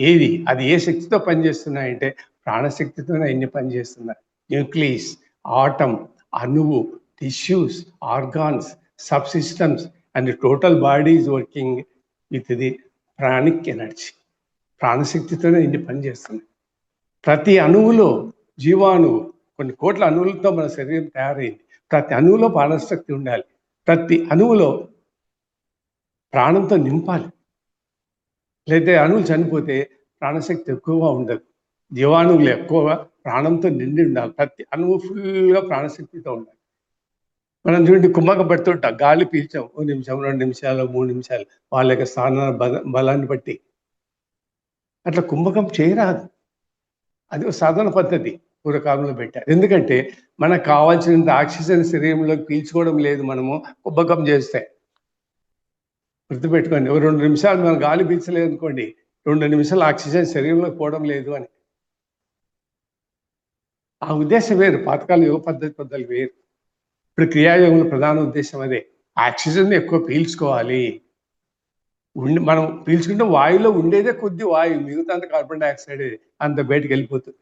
ఏది? అది ఏ శక్తితో పనిచేస్తున్నాయంటే ప్రాణశక్తితోనే అన్ని పనిచేస్తున్నాయి. న్యూక్లియస్, ఆటం, అణువు, tissues, organs, sub systems and total body is working with the pranic energy. ప్రాణశక్తితోనే ఇన్ని పనిచేస్తున్నాయి. ప్రతి అణువులో, జీవాణువు, కొన్ని కోట్ల అణువులతో మన శరీరం తయారైంది. ప్రతి అణువులో ప్రాణశక్తి ఉండాలి. ప్రతి అణువులో ప్రాణంతో నింపాలి. లేదా అణువులు చనిపోతే ప్రాణశక్తి ఎక్కువగా ఉండదు. జీవాణువులు ఎక్కువగా ప్రాణంతో నిండి ఉండాలి. ప్రతి అణువు ఫుల్గా ప్రాణశక్తితో ఉండాలి. మనం చూడండి, కుమ్మక పడుతుంటాం, గాలి పీల్చాం 1 నిమిషం, 2 నిమిషాలు, 3 నిమిషాలు, వాళ్ళ యొక్క స్థాన బలాన్ని బట్టి. అట్లా కుంభకం చేయరాదు. అది ఒక సాధన పద్ధతి పూర్వకాలంలో పెట్టారు. ఎందుకంటే మనకు కావాల్సినంత ఆక్సిజన్ శరీరంలోకి పీల్చుకోవడం లేదు మనము కుంభకం చేస్తే. గుర్తుపెట్టుకోండి, 2 నిమిషాలు మనం గాలి పీల్చలేదు అనుకోండి, 2 నిమిషాలు ఆక్సిజన్ శరీరంలోకి పోవడం లేదు అని. ఆ ఉద్దేశం వేరు, పాతకాల యోగ పద్ధతులు వేరు. ఇప్పుడు క్రియాయోగంలో ప్రధాన ఉద్దేశం అదే, ఆక్సిజన్ ఎక్కువ పీల్చుకోవాలి. మనం పీల్చుకుంటే వాయువులో ఉండేదే కొద్ది వాయువు, మిగతా అంత కార్బన్ డైఆక్సైడ్ అంత బయటకు వెళ్ళిపోతుంది.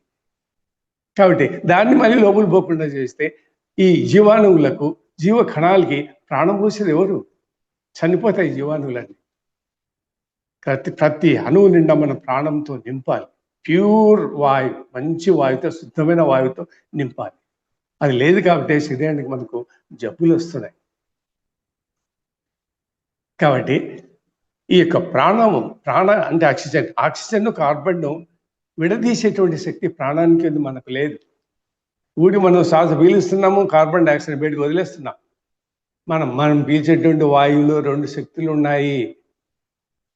కాబట్టి దాన్ని మళ్ళీ లోపల పోకుండా చేస్తే ఈ జీవాణువులకు, జీవ కణాలకి ప్రాణం పోసేది ఎవరు? చనిపోతాయి జీవాణువులన్నీ. ప్రతి అణువు నిండా మన ప్రాణంతో నింపాలి. ప్యూర్ వాయువు, మంచి వాయువుతో, శుద్ధమైన వాయువుతో నింపాలి. అది లేదు కాబట్టి శరీరానికి మనకు జబ్బులు వస్తున్నాయి. కాబట్టి ఈ యొక్క ప్రాణ అంటే ఆక్సిజన్ కార్బన్ను విడదీసేటువంటి శక్తి ప్రాణానికి మనకు లేదు. మనం శ్వాస పీలుస్తున్నాము, కార్బన్ డైఆక్సైడ్ బయటకు వదిలేస్తున్నాం. మనం పీల్చేటువంటి వాయువులో 2 శక్తులు ఉన్నాయి,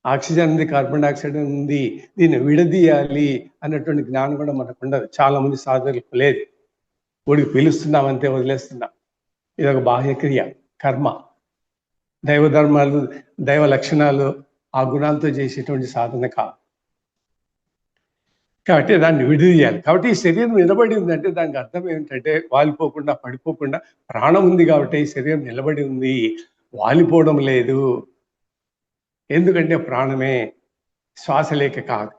ఆక్సిజన్ ఉంది, కార్బన్ డైఆక్సైడ్ ఉంది. దీన్ని విడదీయాలి అన్నటువంటి జ్ఞానం కూడా మనకు ఉండదు. చాలా మంది సాధకులకు లేదు. ఊడికి పీలుస్తున్నాం అంతే, వదిలేస్తున్నాం. ఇది ఒక బాహ్యక్రియ, కర్మ. దైవ ధర్మాలు, దైవ లక్షణాలు, ఆ గుణాలతో చేసేటువంటి సాధన కాదు. కాబట్టి దాన్ని విడదీయాలి. కాబట్టి ఈ శరీరం నిలబడి ఉందంటే దానికి అర్థం ఏంటంటే వాలిపోకుండా, పడిపోకుండా ప్రాణం ఉంది కాబట్టి ఈ శరీరం నిలబడి ఉంది. వాలిపోవడం లేదు. ఎందుకంటే ప్రాణమే, శ్వాస లేక కాదు.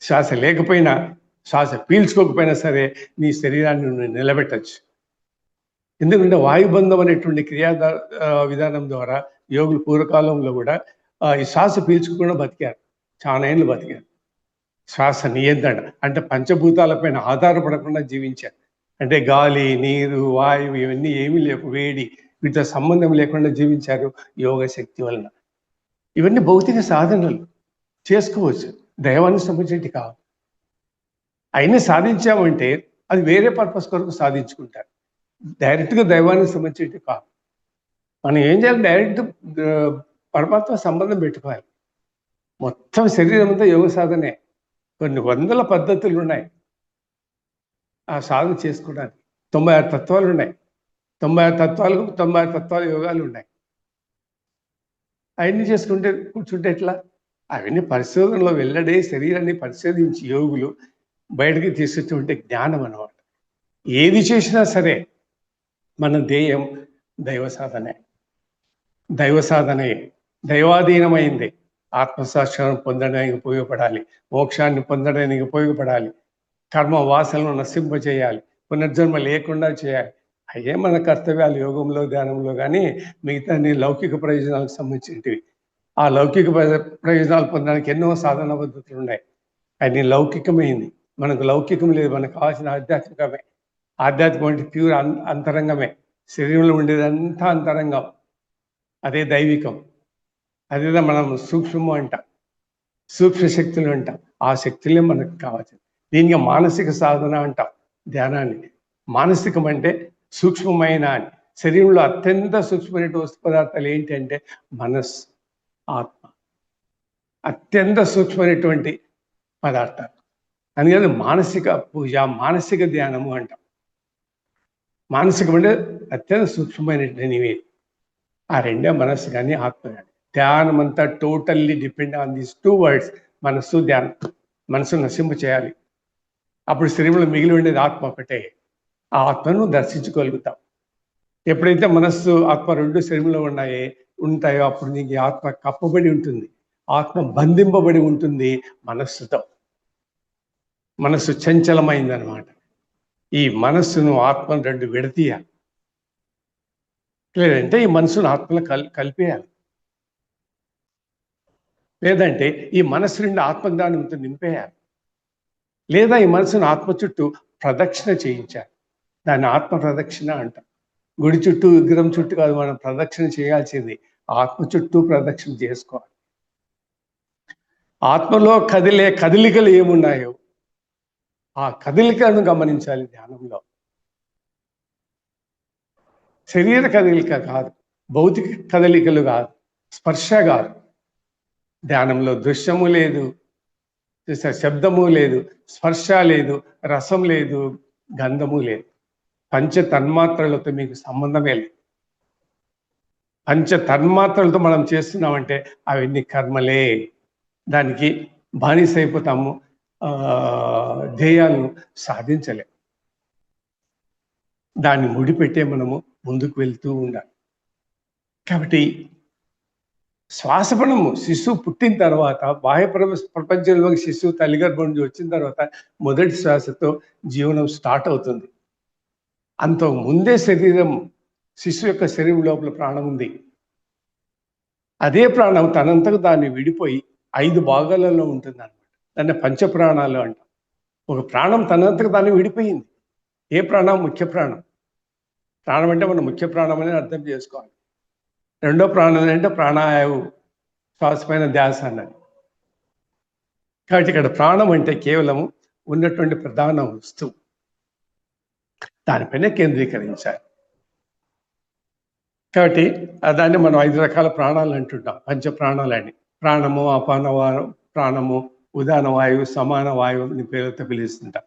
శ్వాస లేకపోయినా, శ్వాస పీల్చుకోకపోయినా సరే నీ శరీరాన్ని నువ్వు నిలబెట్టొచ్చు. ఎందుకంటే వాయుబంధం అనేటువంటి విధానం ద్వారా యోగులు పూర్వకాలంలో కూడా ఈ శ్వాస పీల్చుకోకుండా బతికారు. చాలా ఏళ్ళు బతికారు. శ్వాస నియంత్రణ అంటే పంచభూతాలపైన ఆధారపడకుండా జీవించారు. అంటే గాలి, నీరు, వాయువు ఇవన్నీ ఏమీ లేవు, వేడి వీటితో సంబంధం లేకుండా జీవించారు యోగ శక్తి వలన. ఇవన్నీ భౌతిక సాధనలు చేసుకోవచ్చు, దైవానికి సంబంధించి కాదు. అయినా సాధించామంటే అది వేరే పర్పస్ కొరకు సాధించుకుంటారు, డైరెక్ట్గా దైవానికి సంబంధించి కాదు. మనం ఏం చేయాలి, డైరెక్ట్ పరమాత్మ సంబంధం పెట్టుకోవాలి. మొత్తం శరీరం అంతా యోగ సాధనే. కొన్ని వందల పద్ధతులు ఉన్నాయి ఆ సాధన చేసుకోవడానికి. 96 తత్వాలు ఉన్నాయి. 96 తత్వాల యోగాలు ఉన్నాయి. అవన్నీ చేసుకుంటే కూర్చుంటే ఎట్లా? అవన్నీ పరిశోధనలో వెల్లడే శరీరాన్ని పరిశోధించి యోగులు బయటకి తీసుకొచ్చుంటే జ్ఞానం అన్నమాట. ఏది చేసినా సరే మన ధ్యేయం దైవ సాధనే. దైవ సాధనే దైవాధీనమైంది. ఆత్మసాక్షాత్కారం పొందడానికి ఉపయోగపడాలి, మోక్షాన్ని పొందడానికి ఉపయోగపడాలి, కర్మ వాసనలను నశింపచేయాలి, పునర్జన్మ లేకుండా చేయాలి. అయ్యే మన కర్తవ్యాలు యోగంలో, ధ్యానంలో. కానీ మిగతా లౌకిక ప్రయోజనాలకు సంబంధించినవి. ఆ లౌకిక ప్రయోజనాలు పొందడానికి ఎన్నో సాధన పద్ధతులు ఉన్నాయి. అది లౌకికమైంది. మనకు లౌకికం లేదు, మనకు కావాల్సిన ఆధ్యాత్మికమే. ఆధ్యాత్మికం అంటే ప్యూర్ అంతరంగమే. శరీరంలో ఉండేదంతా అంతరంగం, అదే దైవికం. అదేదా మనం సూక్ష్మము అంటాం, సూక్ష్మ శక్తులు అంటాం. ఆ శక్తులే మనకు కావాల్సింది. దీనికి మానసిక సాధన అంటాం ధ్యానాన్ని. మానసికం అంటే సూక్ష్మమైన అని. శరీరంలో అత్యంత సూక్ష్మమైన వస్తు పదార్థాలు ఏంటి అంటే మనస్సు, ఆత్మ. అత్యంత సూక్ష్మమైనటువంటి పదార్థాలు. అందుకని మానసిక పూజ, మానసిక ధ్యానము అంటాం. మానసికం అంటే అత్యంత సూక్ష్మమైనటువంటివి. ఆ రెండే మనస్సు కానీ ఆత్మ కానీ. ధ్యానం అంతా totally depend on these 2 words, మనస్సు, ధ్యానం. మనసు నశింప చేయాలి. అప్పుడు శరీరంలో మిగిలి ఉండేది ఆత్మ ఒకటే. ఆ ఆత్మను దర్శించుకోగలుగుతాం. ఎప్పుడైతే మనస్సు, ఆత్మ రెండు శరీరంలో ఉంటాయో అప్పుడు నీకు ఆత్మ కప్పబడి ఉంటుంది, ఆత్మ బంధింపబడి ఉంటుంది మనస్సుతో. మనస్సు చంచలమైందనమాట. ఈ మనస్సును, ఆత్మను రెండు విడతీయాలి. లేదంటే ఈ మనసును ఆత్మలో కలిపేయాలి. లేదంటే ఈ మనస్సు నుండి ఆత్మజ్ఞానంతో నింపేయాలి. లేదా ఈ మనసును ఆత్మ చుట్టూ ప్రదక్షిణ చేయించాలి. దాన్ని ఆత్మ ప్రదక్షిణ అంటాం. గుడి చుట్టూ, విగ్రహం చుట్టూ కాదు మనం ప్రదక్షిణ చేయాల్సింది, ఆత్మ చుట్టూ ప్రదక్షిణ చేసుకోవాలి. ఆత్మలో కదిలే కదలికలు ఏమున్నాయో ఆ కదలికలను గమనించాలి ధ్యానంలో. శరీర కదలిక కాదు, భౌతిక కదలికలు కాదు, స్పర్శ కాదు. ధ్యానంలో దృశ్యము లేదు, శబ్దము లేదు, స్పర్శ లేదు, రసం లేదు, గంధము లేదు. పంచ తన్మాత్రలతో మీకు సంబంధమే లేదు. పంచ తన్మాత్రలతో మనం చేస్తున్నామంటే అవన్నీ కర్మలే. దానికి బానిస అయిపోతాము, ధ్యేయాలను సాధించలేము. దాన్ని ముడిపెట్టే మనము ముందుకు వెళ్తూ ఉండాలి. కాబట్టి శ్వాసపణము శిశువు పుట్టిన తర్వాత, బాహ్య ప్రపంచంలోకి శిశువు తల్లిగర్భం నుంచి వచ్చిన తర్వాత మొదటి శ్వాసతో జీవనం స్టార్ట్ అవుతుంది. అంత ముందే శిశువు యొక్క శరీరం లోపల ప్రాణం ఉంది. అదే ప్రాణం తనంతకు దాన్ని విడిపోయి 5 భాగాలలో ఉంటుంది అనమాట. దాన్ని పంచప్రాణాలు అంటాం. ఒక ప్రాణం తనంతకు దాన్ని విడిపోయింది. ఏ ప్రాణం? ముఖ్య ప్రాణం. ప్రాణం అంటే మనం ముఖ్య ప్రాణం అని అర్థం చేసుకోవాలి. రెండో ప్రాణం అంటే ప్రాణాయావు, శ్వాస పైన ధ్యాస అన్నది. కాబట్టి ఇక్కడ ప్రాణం అంటే కేవలం ఉన్నటువంటి ప్రధాన వస్తువు, దానిపైన కేంద్రీకరించాలి. కాబట్టి దాన్ని మనం 5 రకాల ప్రాణాలు అంటుంటాం, పంచ ప్రాణాలని. ప్రాణము, అపాన ప్రాణము, ఉదాన వాయువు, సమాన వాయువు అని పేరుతో పిలుస్తుంటాం.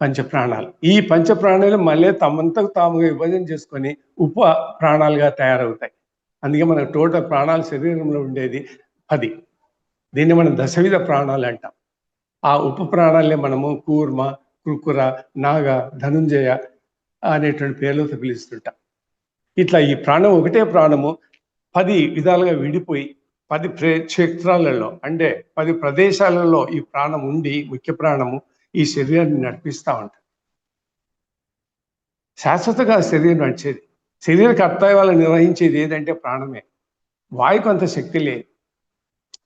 పంచ ప్రాణాలు. ఈ పంచ ప్రాణాలు మళ్ళీ తమంతకు తాముగా విభజన చేసుకొని ఉప ప్రాణాలుగా తయారవుతాయి. అందుకే మనకు టోటల్ ప్రాణాలు శరీరంలో ఉండేది 10. దీన్ని మనం దశవిధ ప్రాణాలు అంటాం. ఆ ఉప ప్రాణాలే మనము కూర్మ, కృకుర, నాగ, ధనుంజయ అనేటువంటి పేర్లతో పిలుస్తుంటాం. ఇట్లా ఈ ప్రాణం ఒకటే ప్రాణము 10 విధాలుగా విడిపోయి 10 క్షేత్రాలలో అంటే 10 ప్రదేశాలలో ఈ ప్రాణం ఉండి ముఖ్య ప్రాణము ఈ శరీరాన్ని నడిపిస్తూ ఉంటాం. శాశ్వతంగా శరీరం నడిచేది. శరీర కర్తవ్యాలు నిర్వహించేది ఏదంటే ప్రాణమే. వాయుకు అంత శక్తి లేదు.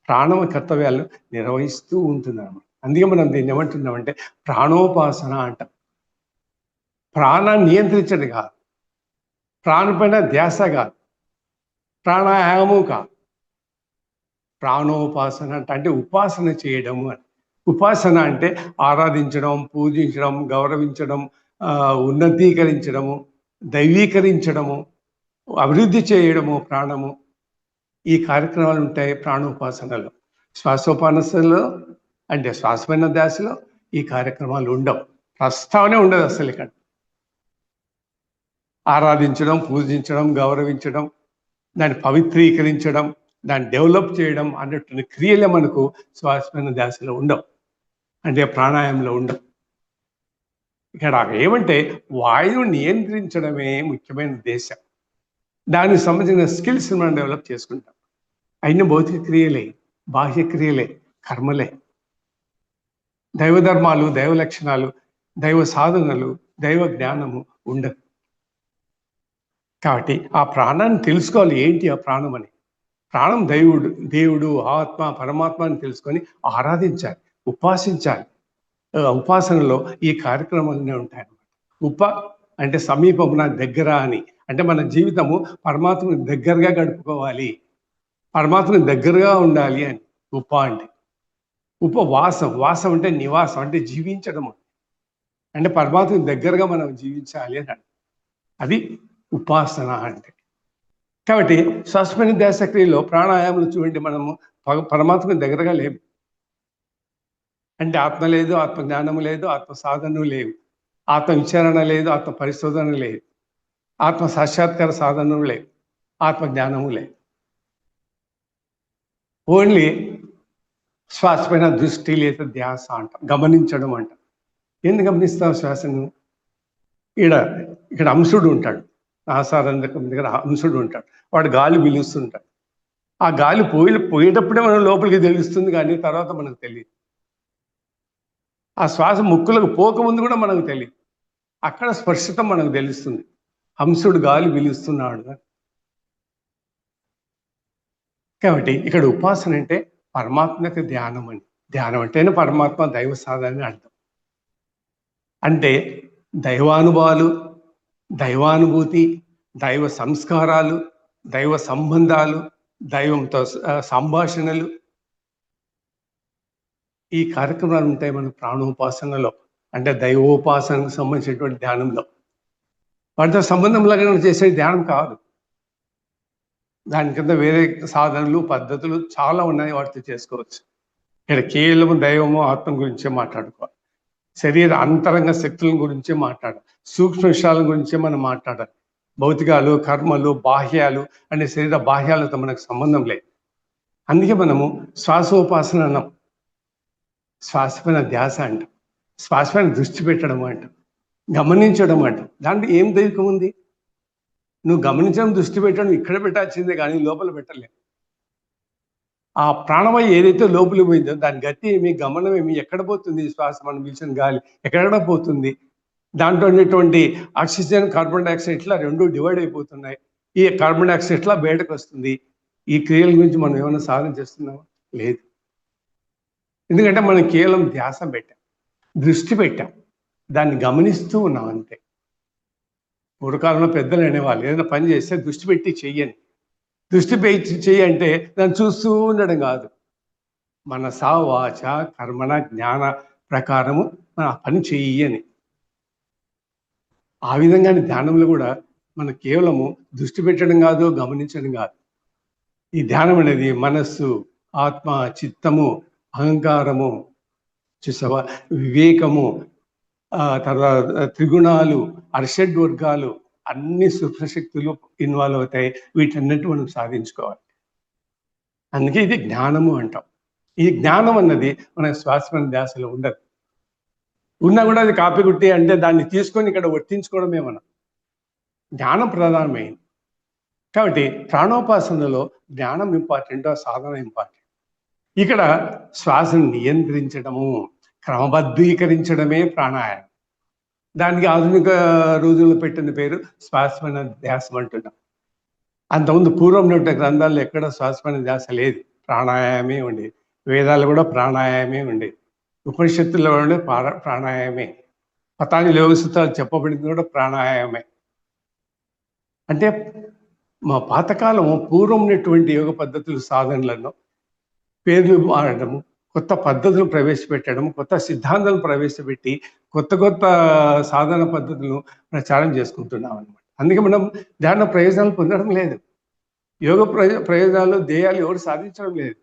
ప్రాణం కర్తవ్యాలు నిర్వహిస్తూ ఉంటుంది అన్నమాట. అందుకే మనం దీన్ని ఏమంటున్నామంటే ప్రాణోపాసన అంటాం. ప్రాణాన్ని నియంత్రించడం కాదు, ప్రాణం పైన ధ్యాస కాదు, ప్రాణాయామము కాదు, ప్రాణోపాసన అంటే ఉపాసన చేయడము అని. ఉపాసన అంటే ఆరాధించడం, పూజించడం, గౌరవించడం, ఉన్నతీకరించడము, దైవీకరించడము, అభివృద్ధి చేయడము ప్రాణము. ఈ కార్యక్రమాలు ఉంటాయి ప్రాణోపాసనలో. శ్వాసోపాసనలో అంటే శ్వాసమైన ధ్యాసలో ఈ కార్యక్రమాలు ఉండవు. ప్రస్తావనే ఉండదు అసలు ఇక్కడ. ఆరాధించడం, పూజించడం, గౌరవించడం, దాన్ని పవిత్రీకరించడం, దాన్ని డెవలప్ చేయడం అన్నటువంటి క్రియలే మనకు శ్వాసమైన ధ్యాసలో ఉండవు, అంటే ప్రాణాయామంలో ఉండవు. ఇక్కడ ఏమంటే వాయువు నియంత్రించడమే ముఖ్యమైన ఉద్దేశం. దానికి సంబంధించిన స్కిల్స్ మనం డెవలప్ చేసుకుంటాం. అయిన భౌతిక క్రియలే, బాహ్య క్రియలే, కర్మలే, దైవ ధర్మాలు, దైవ లక్షణాలు, దైవ సాధనలు, దైవ జ్ఞానము ఉండదు. కాబట్టి ఆ ప్రాణాన్ని తెలుసుకోవాలి. ఏంటి ఆ ప్రాణం అని? ప్రాణం దేవుడు, ఆత్మ, పరమాత్మ అని తెలుసుకొని ఆరాధించాలి, ఉపాసించాలి. ఉపాసనలో ఈ కార్యక్రమాలనే ఉంటాయన్నమాట. అంటే సమీపమున, దగ్గర అని. అంటే మన జీవితము పరమాత్మకు దగ్గరగా గడుపుకోవాలి, పరమాత్మకు దగ్గరగా ఉండాలి అని అంటే. వాసం అంటే నివాసం, అంటే జీవించడము, అంటే పరమాత్మకు దగ్గరగా మనం జీవించాలి అని. అది ఉపాసన అంటే. కాబట్టి శ్వాసమైన ధ్యాస క్రియలో ప్రాణాయామాలు చూడండి, మనము పరమాత్మకు దగ్గరగా లేవు. అంటే ఆత్మ లేదు, ఆత్మ జ్ఞానము లేదు, ఆత్మ సాధనము లేవు, ఆత్మ విచారణ లేదు, ఆత్మ పరిశోధన లేదు, ఆత్మ సాక్షాత్కార సాధనము లేదు, ఆత్మ జ్ఞానము లేదు. ఓన్లీ శ్వాసపైన దృష్టి లేదా ధ్యాస అంటాం, గమనించడం అంటాం. ఎందుకు గమనిస్తాం శ్వాసను? ఇక్కడ అంశుడు ఉంటాడు, ఆసారంధకం దగ్గర అంశుడు ఉంటాడు. వాడు గాలి పీలుస్తుంటాడు. ఆ గాలి పోయేటప్పుడే మనం లోపలికి తెలుస్తుంది, కానీ తర్వాత మనకు తెలియదు. ఆ శ్వాస ముక్కులకు పోకముందు కూడా మనకు తెలియదు. అక్కడ స్పర్శతం మనకు తెలుస్తుంది, హంసుడు గాలి పీలుస్తున్నాడు. కాబట్టి ఇక్కడ ఉపాసన అంటే పరమాత్మక ధ్యానం అని. ధ్యానం అంటేనే పరమాత్మ, దైవ సాధన అని అర్థం. అంటే దైవానుభవాలు, దైవానుభూతి, దైవ సంస్కారాలు, దైవ సంబంధాలు, దైవంతో సంభాషణలు, ఈ కార్యక్రమాలు ఉంటాయి మన ప్రాణోపాసనలో. అంటే దైవోపాసనకు సంబంధించినటువంటి ధ్యానంలో. వాటితో సంబంధం లాగా చేసే ధ్యానం కాదు. దాని కింద వేరే సాధనలు, పద్ధతులు చాలా ఉన్నాయి, వాటితో చేసుకోవచ్చు. ఇక్కడ కేవలం దైవము, ఆత్మ గురించే మాట్లాడుకోవాలి. శరీర అంతరంగ శక్తుల గురించే మాట్లాడాలి, సూక్ష్మ విషయాల గురించే మనం మాట్లాడాలి. భౌతికాలు, కర్మలు, బాహ్యాలు అంటే శరీర బాహ్యాలతో మనకు సంబంధం లేదు. అందుకే మనము శ్వాసోపాసన అన్నాం, శ్వాసపైన ధ్యాస అంటాం, శ్వాసపైన దృష్టి పెట్టడం అంటాం, గమనించడం అంటాం. దాంట్లో ఏం దైవికం ఉంది? నువ్వు గమనించడం, దృష్టి పెట్టడం ఇక్కడ పెట్టాల్సిందే, కానీ లోపల పెట్టలేదు. ఆ ప్రాణమయ్య ఏదైతే లోపలికి పోయిందో దాని గతి ఏమి, గమనం ఏమి, ఎక్కడ పోతుంది శ్వాస, మనం పీల్చిన గాలి ఎక్కడ పోతుంది, దాంట్లో ఉండేటువంటి ఆక్సిజన్, కార్బన్ డైఆక్సైడ్ ఇట్లా రెండు డివైడ్ అయిపోతున్నాయి. ఈ కార్బన్ డైఆక్సైడ్ ఇట్లా బయటకు వస్తుంది. ఈ క్రియల గురించి మనం ఏమైనా సాధన చేస్తున్నామా? లేదు. ఎందుకంటే మనం కేవలం ధ్యాస పెట్టాం, దృష్టి పెట్టాం, దాన్ని గమనిస్తూ ఉన్నాం అంతే. పూర్వకాలంలో పెద్దలు అనేవాళ్ళు, ఏదైనా పని చేస్తే దృష్టి పెట్టి చెయ్యని. దృష్టి పెట్టి చెయ్యి అంటే దాన్ని చూస్తూ ఉండడం కాదు, మనస వాచ కర్మణ జ్ఞాన ప్రకారము మన పని చెయ్యని. ఆ విధంగానే ధ్యానంలో కూడా మనం కేవలము దృష్టి పెట్టడం కాదు, గమనించడం కాదు. ఈ ధ్యానం అనేది మనస్సు, ఆత్మ, చిత్తము, అహంకారము, చూసావా, వివేకము, తర్వాత త్రిగుణాలు, అర్షడ్ వర్గాలు, అన్ని సూక్ష్మశక్తులు ఇన్వాల్వ్ అవుతాయి. వీటన్నిటి మనం సాధించుకోవాలి. అందుకే ఇది జ్ఞానము అంటాం. ఈ జ్ఞానం అన్నది మన శ్వాస మీద ధ్యాసలో ఉండదు. ఉన్నా కూడా అది కాపీ కొట్టి అంటే దాన్ని తీసుకొని ఇక్కడ వర్తించుకోవడమే మనం. జ్ఞానం ప్రధానమైంది. కాబట్టి ప్రాణోపాసనలో జ్ఞానం ఇంపార్టెంట్, సాధన ఇంపార్టెంట్. ఇక్కడ శ్వాసను నియంత్రించడము, క్రమబద్ధీకరించడమే ప్రాణాయామం. దానికి ఆధునిక రోజుల్లో పెట్టిన పేరు శ్వాసమైన ధ్యాసం అంటున్నాం. అంతకుముందు పూర్వం ఉన్న గ్రంథాల్లో ఎక్కడ శ్వాసమైన ధ్యాస లేదు, ప్రాణాయామే ఉండేది. వేదాలు కూడా ప్రాణాయామే ఉండేది, ఉపనిషత్తుల్లో ఉండే ప్రాణాయామే, పతాంజలి యోగ సూత్రాలు చెప్పబడింది కూడా ప్రాణాయామే. అంటే మా పాతకాలము పూర్వం ఉన్నటువంటి యోగ పద్ధతులు, సాధనలను పేర్లు మారడము, కొత్త పద్ధతులు ప్రవేశపెట్టడం, కొత్త సిద్ధాంతాలను ప్రవేశపెట్టి కొత్త కొత్త సాధన పద్ధతులను ప్రచారం చేసుకుంటున్నాం అనమాట. అందుకే మనం ధ్యాన ప్రయోజనాలు పొందడం లేదు, యోగ ప్రయోజనాలు, ధ్యేయాలు ఎవరు సాధించడం లేదు,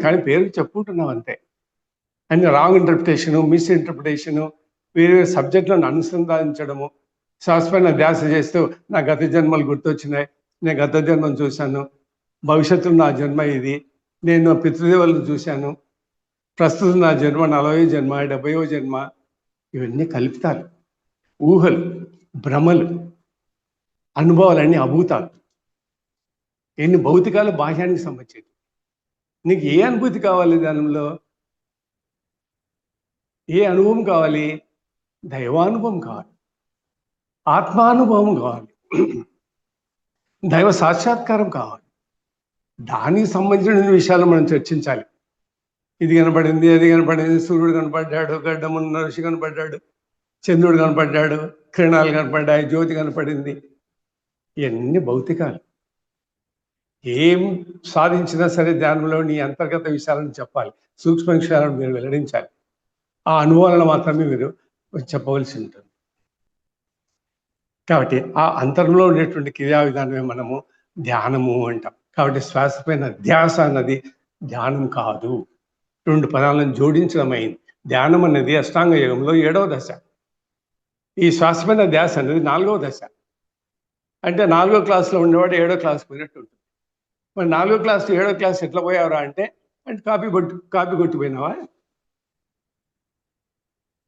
కానీ పేరు చెప్పుకుంటున్నాం అంతే. And wrong interpretation, miss interpretation, వేరే సబ్జెక్టులను అనుసంధానించడము, శ్వాసపైన ధ్యాస చేస్తూ నా గత జన్మలు గుర్తొచ్చినాయి, నేను గత జన్మను చూశాను, భవిష్యత్తులో నా జన్మ ఇది, నేను పితృదేవులను చూశాను, ప్రస్తుతం నా జన్మ 40వ జన్మ, 70వ జన్మ, ఇవన్నీ కల్పితాలు, ఊహలు, భ్రమలు, అనుభవాలన్నీ అభూతాలు. ఎన్ని భౌతికాలు బాహ్యానికి సంబంధించి. నీకు ఏ అనుభూతి కావాలి దానిలో? ఏ అనుభవం కావాలి? దైవానుభవం కావాలి, ఆత్మానుభవం కావాలి, దైవ సాక్షాత్కారం కావాలి. దానికి సంబంధించిన విషయాలు మనం చర్చించాలి. ఇది కనపడింది, అది కనపడింది, సూర్యుడు కనపడ్డాడు, గడ్డమున్న ఋషి కనపడ్డాడు, చంద్రుడు కనపడ్డాడు, కిరణాలు కనపడ్డాయి, జ్యోతి కనపడింది, ఇవన్నీ భౌతికాలు. ఏం సాధించినా సరే ధ్యానంలో నీ అంతర్గత విషయాలను చెప్పాలి, సూక్ష్మ విషయాలను మీరు వెల్లడించాలి. ఆ అనుభవాలను మాత్రమే మీరు చెప్పవలసి ఉంటుంది. కాబట్టి ఆ అంతరంలో ఉండేటువంటి క్రియా విధానమే మనము ధ్యానము అంటాం. కాబట్టి శ్వాస పైన ధ్యాస అన్నది ధ్యానం కాదు, 2 పదాలను జోడించడం అయింది. ధ్యానం అనేది అష్టాంగ యోగంలో 7వ దశ, ఈ శ్వాస పైన ధ్యాస అనేది 4వ దశ. అంటే 4వ క్లాస్లో ఉండేవాడు 7వ క్లాస్ పోయినట్టు ఉంటుంది. మరి 4వ క్లాస్ 7వ క్లాస్ ఎట్లా పోయావరా అంటే కాపీ కొట్టిపోయినావా?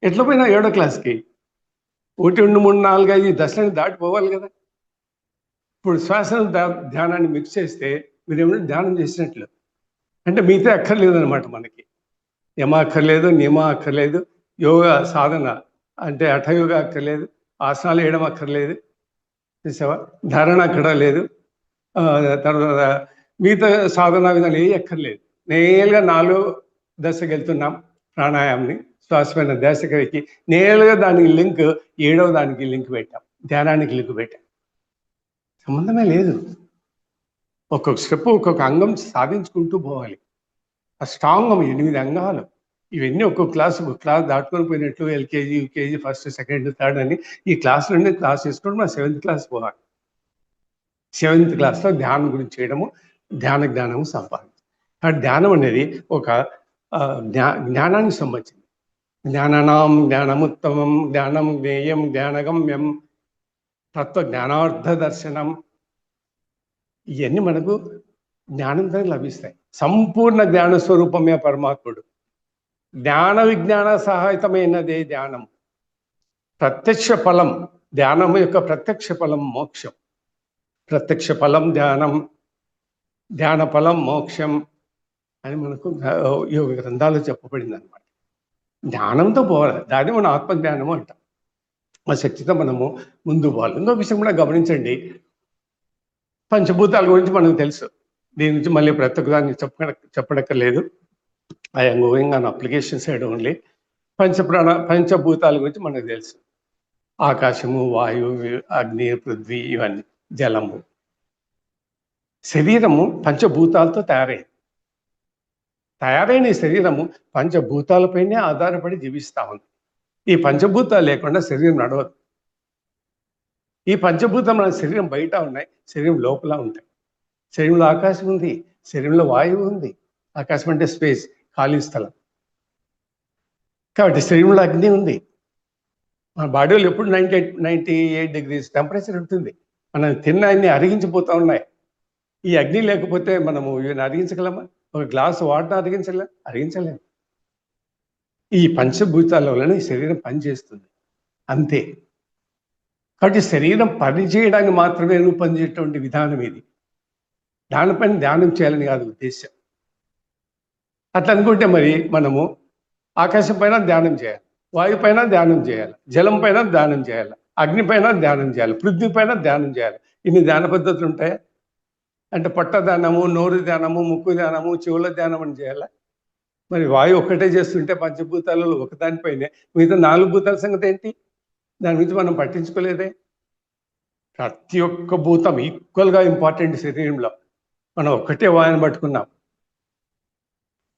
ఎట్లా పోయినా 7వ క్లాస్కి? 1, 2, 3, 4, 5 దశలను దాటిపోవాలి కదా. ఇప్పుడు శ్వాసను ధ్యానాన్ని మిక్స్ చేస్తే మీరు ఏమైనా ధ్యానం చేసినట్లు. అంటే మిగతా అక్కర్లేదు అనమాట. మనకి యమ అక్కర్లేదు, నియమ అక్కర్లేదు, యోగ సాధన అంటే హఠయోగ అక్కర్లేదు, ఆసనాలు వేయడం అక్కర్లేదు, చూసావా, ధారణ అక్కడ లేదు, తర్వాత మిగతా సాధన విధానం ఏ అక్కర్లేదు. నేరుగా 4వ దశకి వెళ్తున్నాం, ప్రాణాయామని శ్వాసమైన ధ్యాసకి నేరుగా దానికి లింక్ 7వ దానికి లింక్ పెట్టాం, ధ్యానానికి లింక్ పెట్టాం. సంబంధమే లేదు. ఒక్కొక్క స్టెప్, ఒక్కొక్క అంగం సాధించుకుంటూ పోవాలి. అష్టాంగం 8 అంగాలు, ఇవన్నీ ఒక్కొక్క క్లాస్ దాటుకొని పోయినట్లు LKG, UKG, first, second, third అని ఈ క్లాసులన్నీ క్లాస్ చేసుకుంటూ మనం 7th క్లాస్ పోవాలి. 7th క్లాస్లో ధ్యానం గురించి చేయడము, జ్ఞానము సంపాదించడం. ఆ ధ్యానం అనేది ఒక జ్ఞానానికి సంబంధించింది. జ్ఞానానాం జ్ఞానముత్తమం, జ్ఞానం జ్ఞేయం, జ్ఞానగమ్యం, తత్వ జ్ఞానార్థ దర్శనం, ఇవన్నీ మనకు జ్ఞానంతో లభిస్తాయి. సంపూర్ణ జ్ఞాన స్వరూపమే పరమాత్ముడు. జ్ఞాన విజ్ఞాన సహాయతమైనదే ధ్యానం. ప్రత్యక్ష ఫలం, ధ్యానం యొక్క ప్రత్యక్ష ఫలం మోక్షం. ప్రత్యక్ష ఫలం ధ్యానం, ధ్యాన ఫలం మోక్షం అని మనకు యోగ గ్రంథాలు చెప్పబడింది అనమాట. జ్ఞానంతో పోవాలి, దాన్ని మనం ఆత్మజ్ఞానము అంటాం. ఆ శక్తితో మనము ముందు పోవాలి. ఇంకో విషయం కూడా గమనించండి, పంచభూతాల గురించి మనకు తెలుసు, దీని నుంచి మళ్ళీ ప్రతి ఒక్క దాన్ని చెప్పడక్కర్లేదు. I'm going on application side only. పంచభూతాల గురించి మనకు తెలుసు, ఆకాశము, వాయువు, అగ్ని, పృథ్వీ, ఇవన్నీ, జలము. శరీరము పంచభూతాలతో తయారైన ఈ శరీరము పంచభూతాలపైనే ఆధారపడి జీవిస్తా ఉంది. ఈ పంచభూతాలు లేకుండా శరీరం నడవదు. ఈ పంచభూతం మన శరీరం బయట ఉన్నాయి, శరీరం లోపల ఉంటాయి. శరీరంలో ఆకాశం ఉంది, శరీరంలో వాయువు ఉంది. ఆకాశం అంటే స్పేస్, ఖాళీ స్థలం. కాబట్టి శరీరంలో అగ్ని ఉంది. మన బాడీలో ఎప్పుడు 98 degrees టెంపరేచర్ ఉంటుంది. మనం తిన్న అన్ని అరిగించిపోతూ ఉన్నాయి. ఈ అగ్ని లేకపోతే మనము ఇవన్నీ అరిగించగలమా? ఒక గ్లాసు వాటర్ అరిగించలేము. ఈ పంచభూతాల వలన ఈ శరీరం పనిచేస్తుంది అంతే. కాబట్టి శరీరం పనిచేయడానికి మాత్రమే రూపొందేటువంటి విధానం ఇది. దానిపైన ధ్యానం చేయాలని కాదు ఉద్దేశం. అట్లా అనుకుంటే మరి మనము ఆకాశం పైన ధ్యానం చేయాలి, వాయు పైన ధ్యానం చేయాలి, జలం పైన ధ్యానం చేయాలి, అగ్ని పైన ధ్యానం చేయాలి, పృథ్వీ పైన ధ్యానం చేయాలి. ఇన్ని ధ్యాన పద్ధతులు ఉంటాయా? అంటే పొట్ట ధ్యానము, నోరు ధ్యానము, ముక్కు ధ్యానము, చెవుల ధ్యానం అని చేయాలా? మరి వాయు ఒక్కటే చేస్తుంటే పంచభూతాలలో ఒకదానిపైనే మిగతా 4 భూతాల సంగతి ఏంటి? దాని గురించి మనం పట్టించుకోలేదే. ప్రతి ఒక్క భూతం ఈక్వల్గా ఇంపార్టెంట్ శరీరంలో. మనం ఒక్కటే వాయుని పట్టుకున్నాం.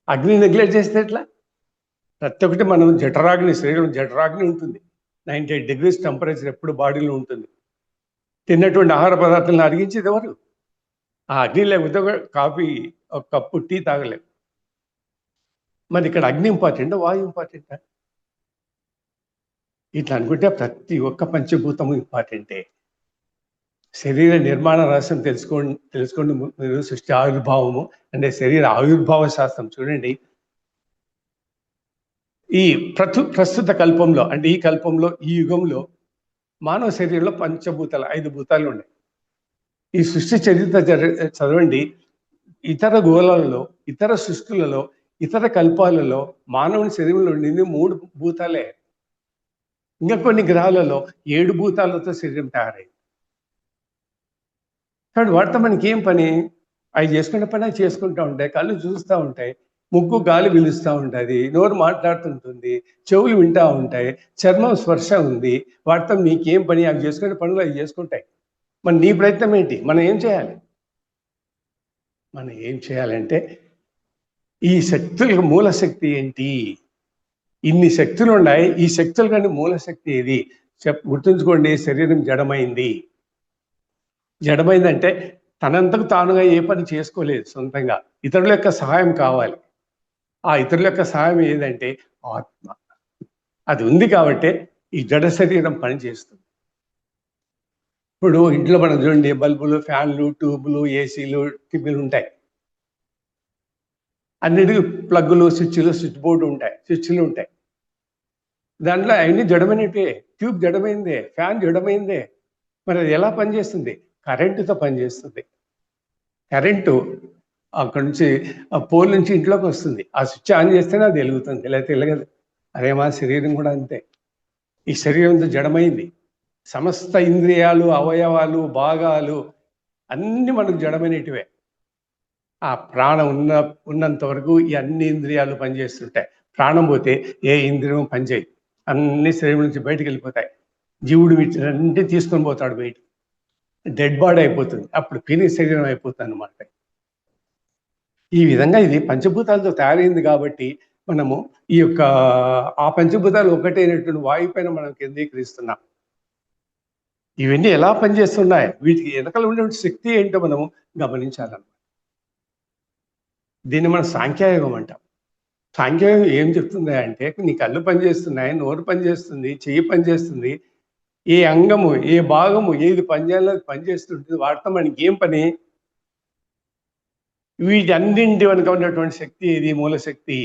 అగ్ని నెగ్లెక్ట్ చేస్తే ఎట్లా? ప్రతి ఒక్కటి మనం జఠరాగ్ని, శరీరం జఠరాగ్ని ఉంటుంది. 98 degrees టెంపరేచర్ ఎప్పుడు బాడీలో ఉంటుంది. తిన్నటువంటి ఆహార పదార్థాలను అరిగించేది ఎవరు? ఆ అగ్ని లేకపోతే కాఫీ, ఒక కప్పు టీ తాగలేము. మరి ఇక్కడ అగ్ని ఇంపార్టెంటా, వాయు ఇంపార్టెంటా? ఇట్లా అనుకుంటే ప్రతి ఒక్క పంచభూతము ఇంపార్టెంటే. శరీర నిర్మాణ రహస్యం తెలుసుకోండి మీరు. సృష్టి ఆవిర్భావము అంటే శరీర ఆవిర్భావ శాస్త్రం చూడండి. ఈ ప్రస్తుత కల్పంలో అంటే ఈ కల్పంలో, ఈ యుగంలో మానవ శరీరంలో పంచభూతాలు 5 భూతాలు ఉన్నాయి. ఈ సృష్టి చరిత్ర చదవండి. ఇతర గోళాలలో, ఇతర సృష్టిలలో, ఇతర కల్పాలలో మానవుని శరీరంలో ఉండింది 3 భూతాలే. ఇంకా కొన్ని గ్రహాలలో 7 భూతాలతో శరీరం తయారైంది. కాబట్టి వాటితో మనకి ఏం పని? అవి చేసుకునే పని అవి చేసుకుంటూ ఉంటాయి. కళ్ళు చూస్తూ ఉంటాయి, ముక్కు గాలి పిలుస్తూ ఉంటుంది, నోరు మాట్లాడుతుంటుంది, చెవులు వింటూ ఉంటాయి, చర్మం స్పర్శ ఉంది. వాటితో నీకేం పని? అవి చేసుకునే పనులు అవి చేసుకుంటాయి. మరి నీ ప్రయత్నం ఏంటి? మనం ఏం చేయాలి? మనం ఏం చేయాలంటే ఈ శక్తులకు మూల శక్తి ఏంటి? ఇన్ని శక్తులు ఉన్నాయి. ఈ శక్తులు కానీ మూల శక్తి ఏది? గుర్తుంచుకోండి, శరీరం జడమైంది. జడమైందంటే తనంతకు తానుగా ఏ పని చేసుకోలేదు సొంతంగా. ఇతరుల యొక్క సహాయం కావాలి. ఆ ఇతరుల యొక్క సహాయం ఏదంటే ఆత్మ. అది ఉంది కాబట్టి ఈ జడ శరీరం పనిచేస్తుంది. ఇప్పుడు ఇంట్లో మనం చూడండి, బల్బులు, ఫ్యాన్లు, ట్యూబులు, ఏసీలు, టిబులు ఉంటాయి. అన్నిటికీ ప్లగ్గులు, స్విచ్ బోర్డు ఉంటాయి, స్విచ్లు ఉంటాయి. దాంట్లో అవన్నీ జడమైనట్టే. Tube జడమైందే, fan జడమైందే. మరి అది ఎలా పనిచేస్తుంది? కరెంటుతో పనిచేస్తుంది. కరెంటు అక్కడి నుంచి ఆ పోల్ నుంచి ఇంట్లోకి వస్తుంది. ఆ స్విచ్ ఆన్ చేస్తేనే అది వెలుగుతుంది, లేకపోతే వెలగదు. అదే మా శరీరం కూడా అంతే. ఈ శరీరంతో జడమైంది. సమస్త ఇంద్రియాలు, అవయవాలు, భాగాలు అన్ని మనకు జడమైనటివే. ఆ ప్రాణం ఉన్నంత వరకు ఈ అన్ని ఇంద్రియాలు పనిచేస్తుంటాయి. ప్రాణం పోతే ఏ ఇంద్రియం పనిచేయదు. అన్ని శరీరం నుంచి బయటకు వెళ్ళిపోతాయి. జీవుడు వీటిని తీసుకొని పోతాడు బయట. డెడ్ బాడీ అయిపోతుంది. అప్పుడు పిని శరీరం అయిపోతుంది అన్నమాట. ఈ విధంగా ఇది పంచభూతాలతో తయారైంది కాబట్టి మనము ఈ యొక్క ఆ పంచభూతాలు ఒకటైనటువంటి వాయు పైన మనం కేంద్రీకరిస్తున్నాం. ఇవన్నీ ఎలా పనిచేస్తున్నాయి, వీటికి వెనకాల ఉండే శక్తి ఏంటో మనము గమనించాలన్నమాట. దీన్ని మనం సాంఖ్యయోగం అంటాం. సాంఖ్యయోగం ఏం చెప్తుంది అంటే, నీ కళ్ళు పనిచేస్తున్నాయి, నోరు పనిచేస్తుంది, చెయ్యి పనిచేస్తుంది, ఏ అంగము, ఏ భాగము ఏది పనిచేయాలో పనిచేస్తుంటుంది. వాటితో మనకి ఏం పని? వీటన్నింటి వెనుక ఉన్నటువంటి శక్తి ఏది? మూలశక్తి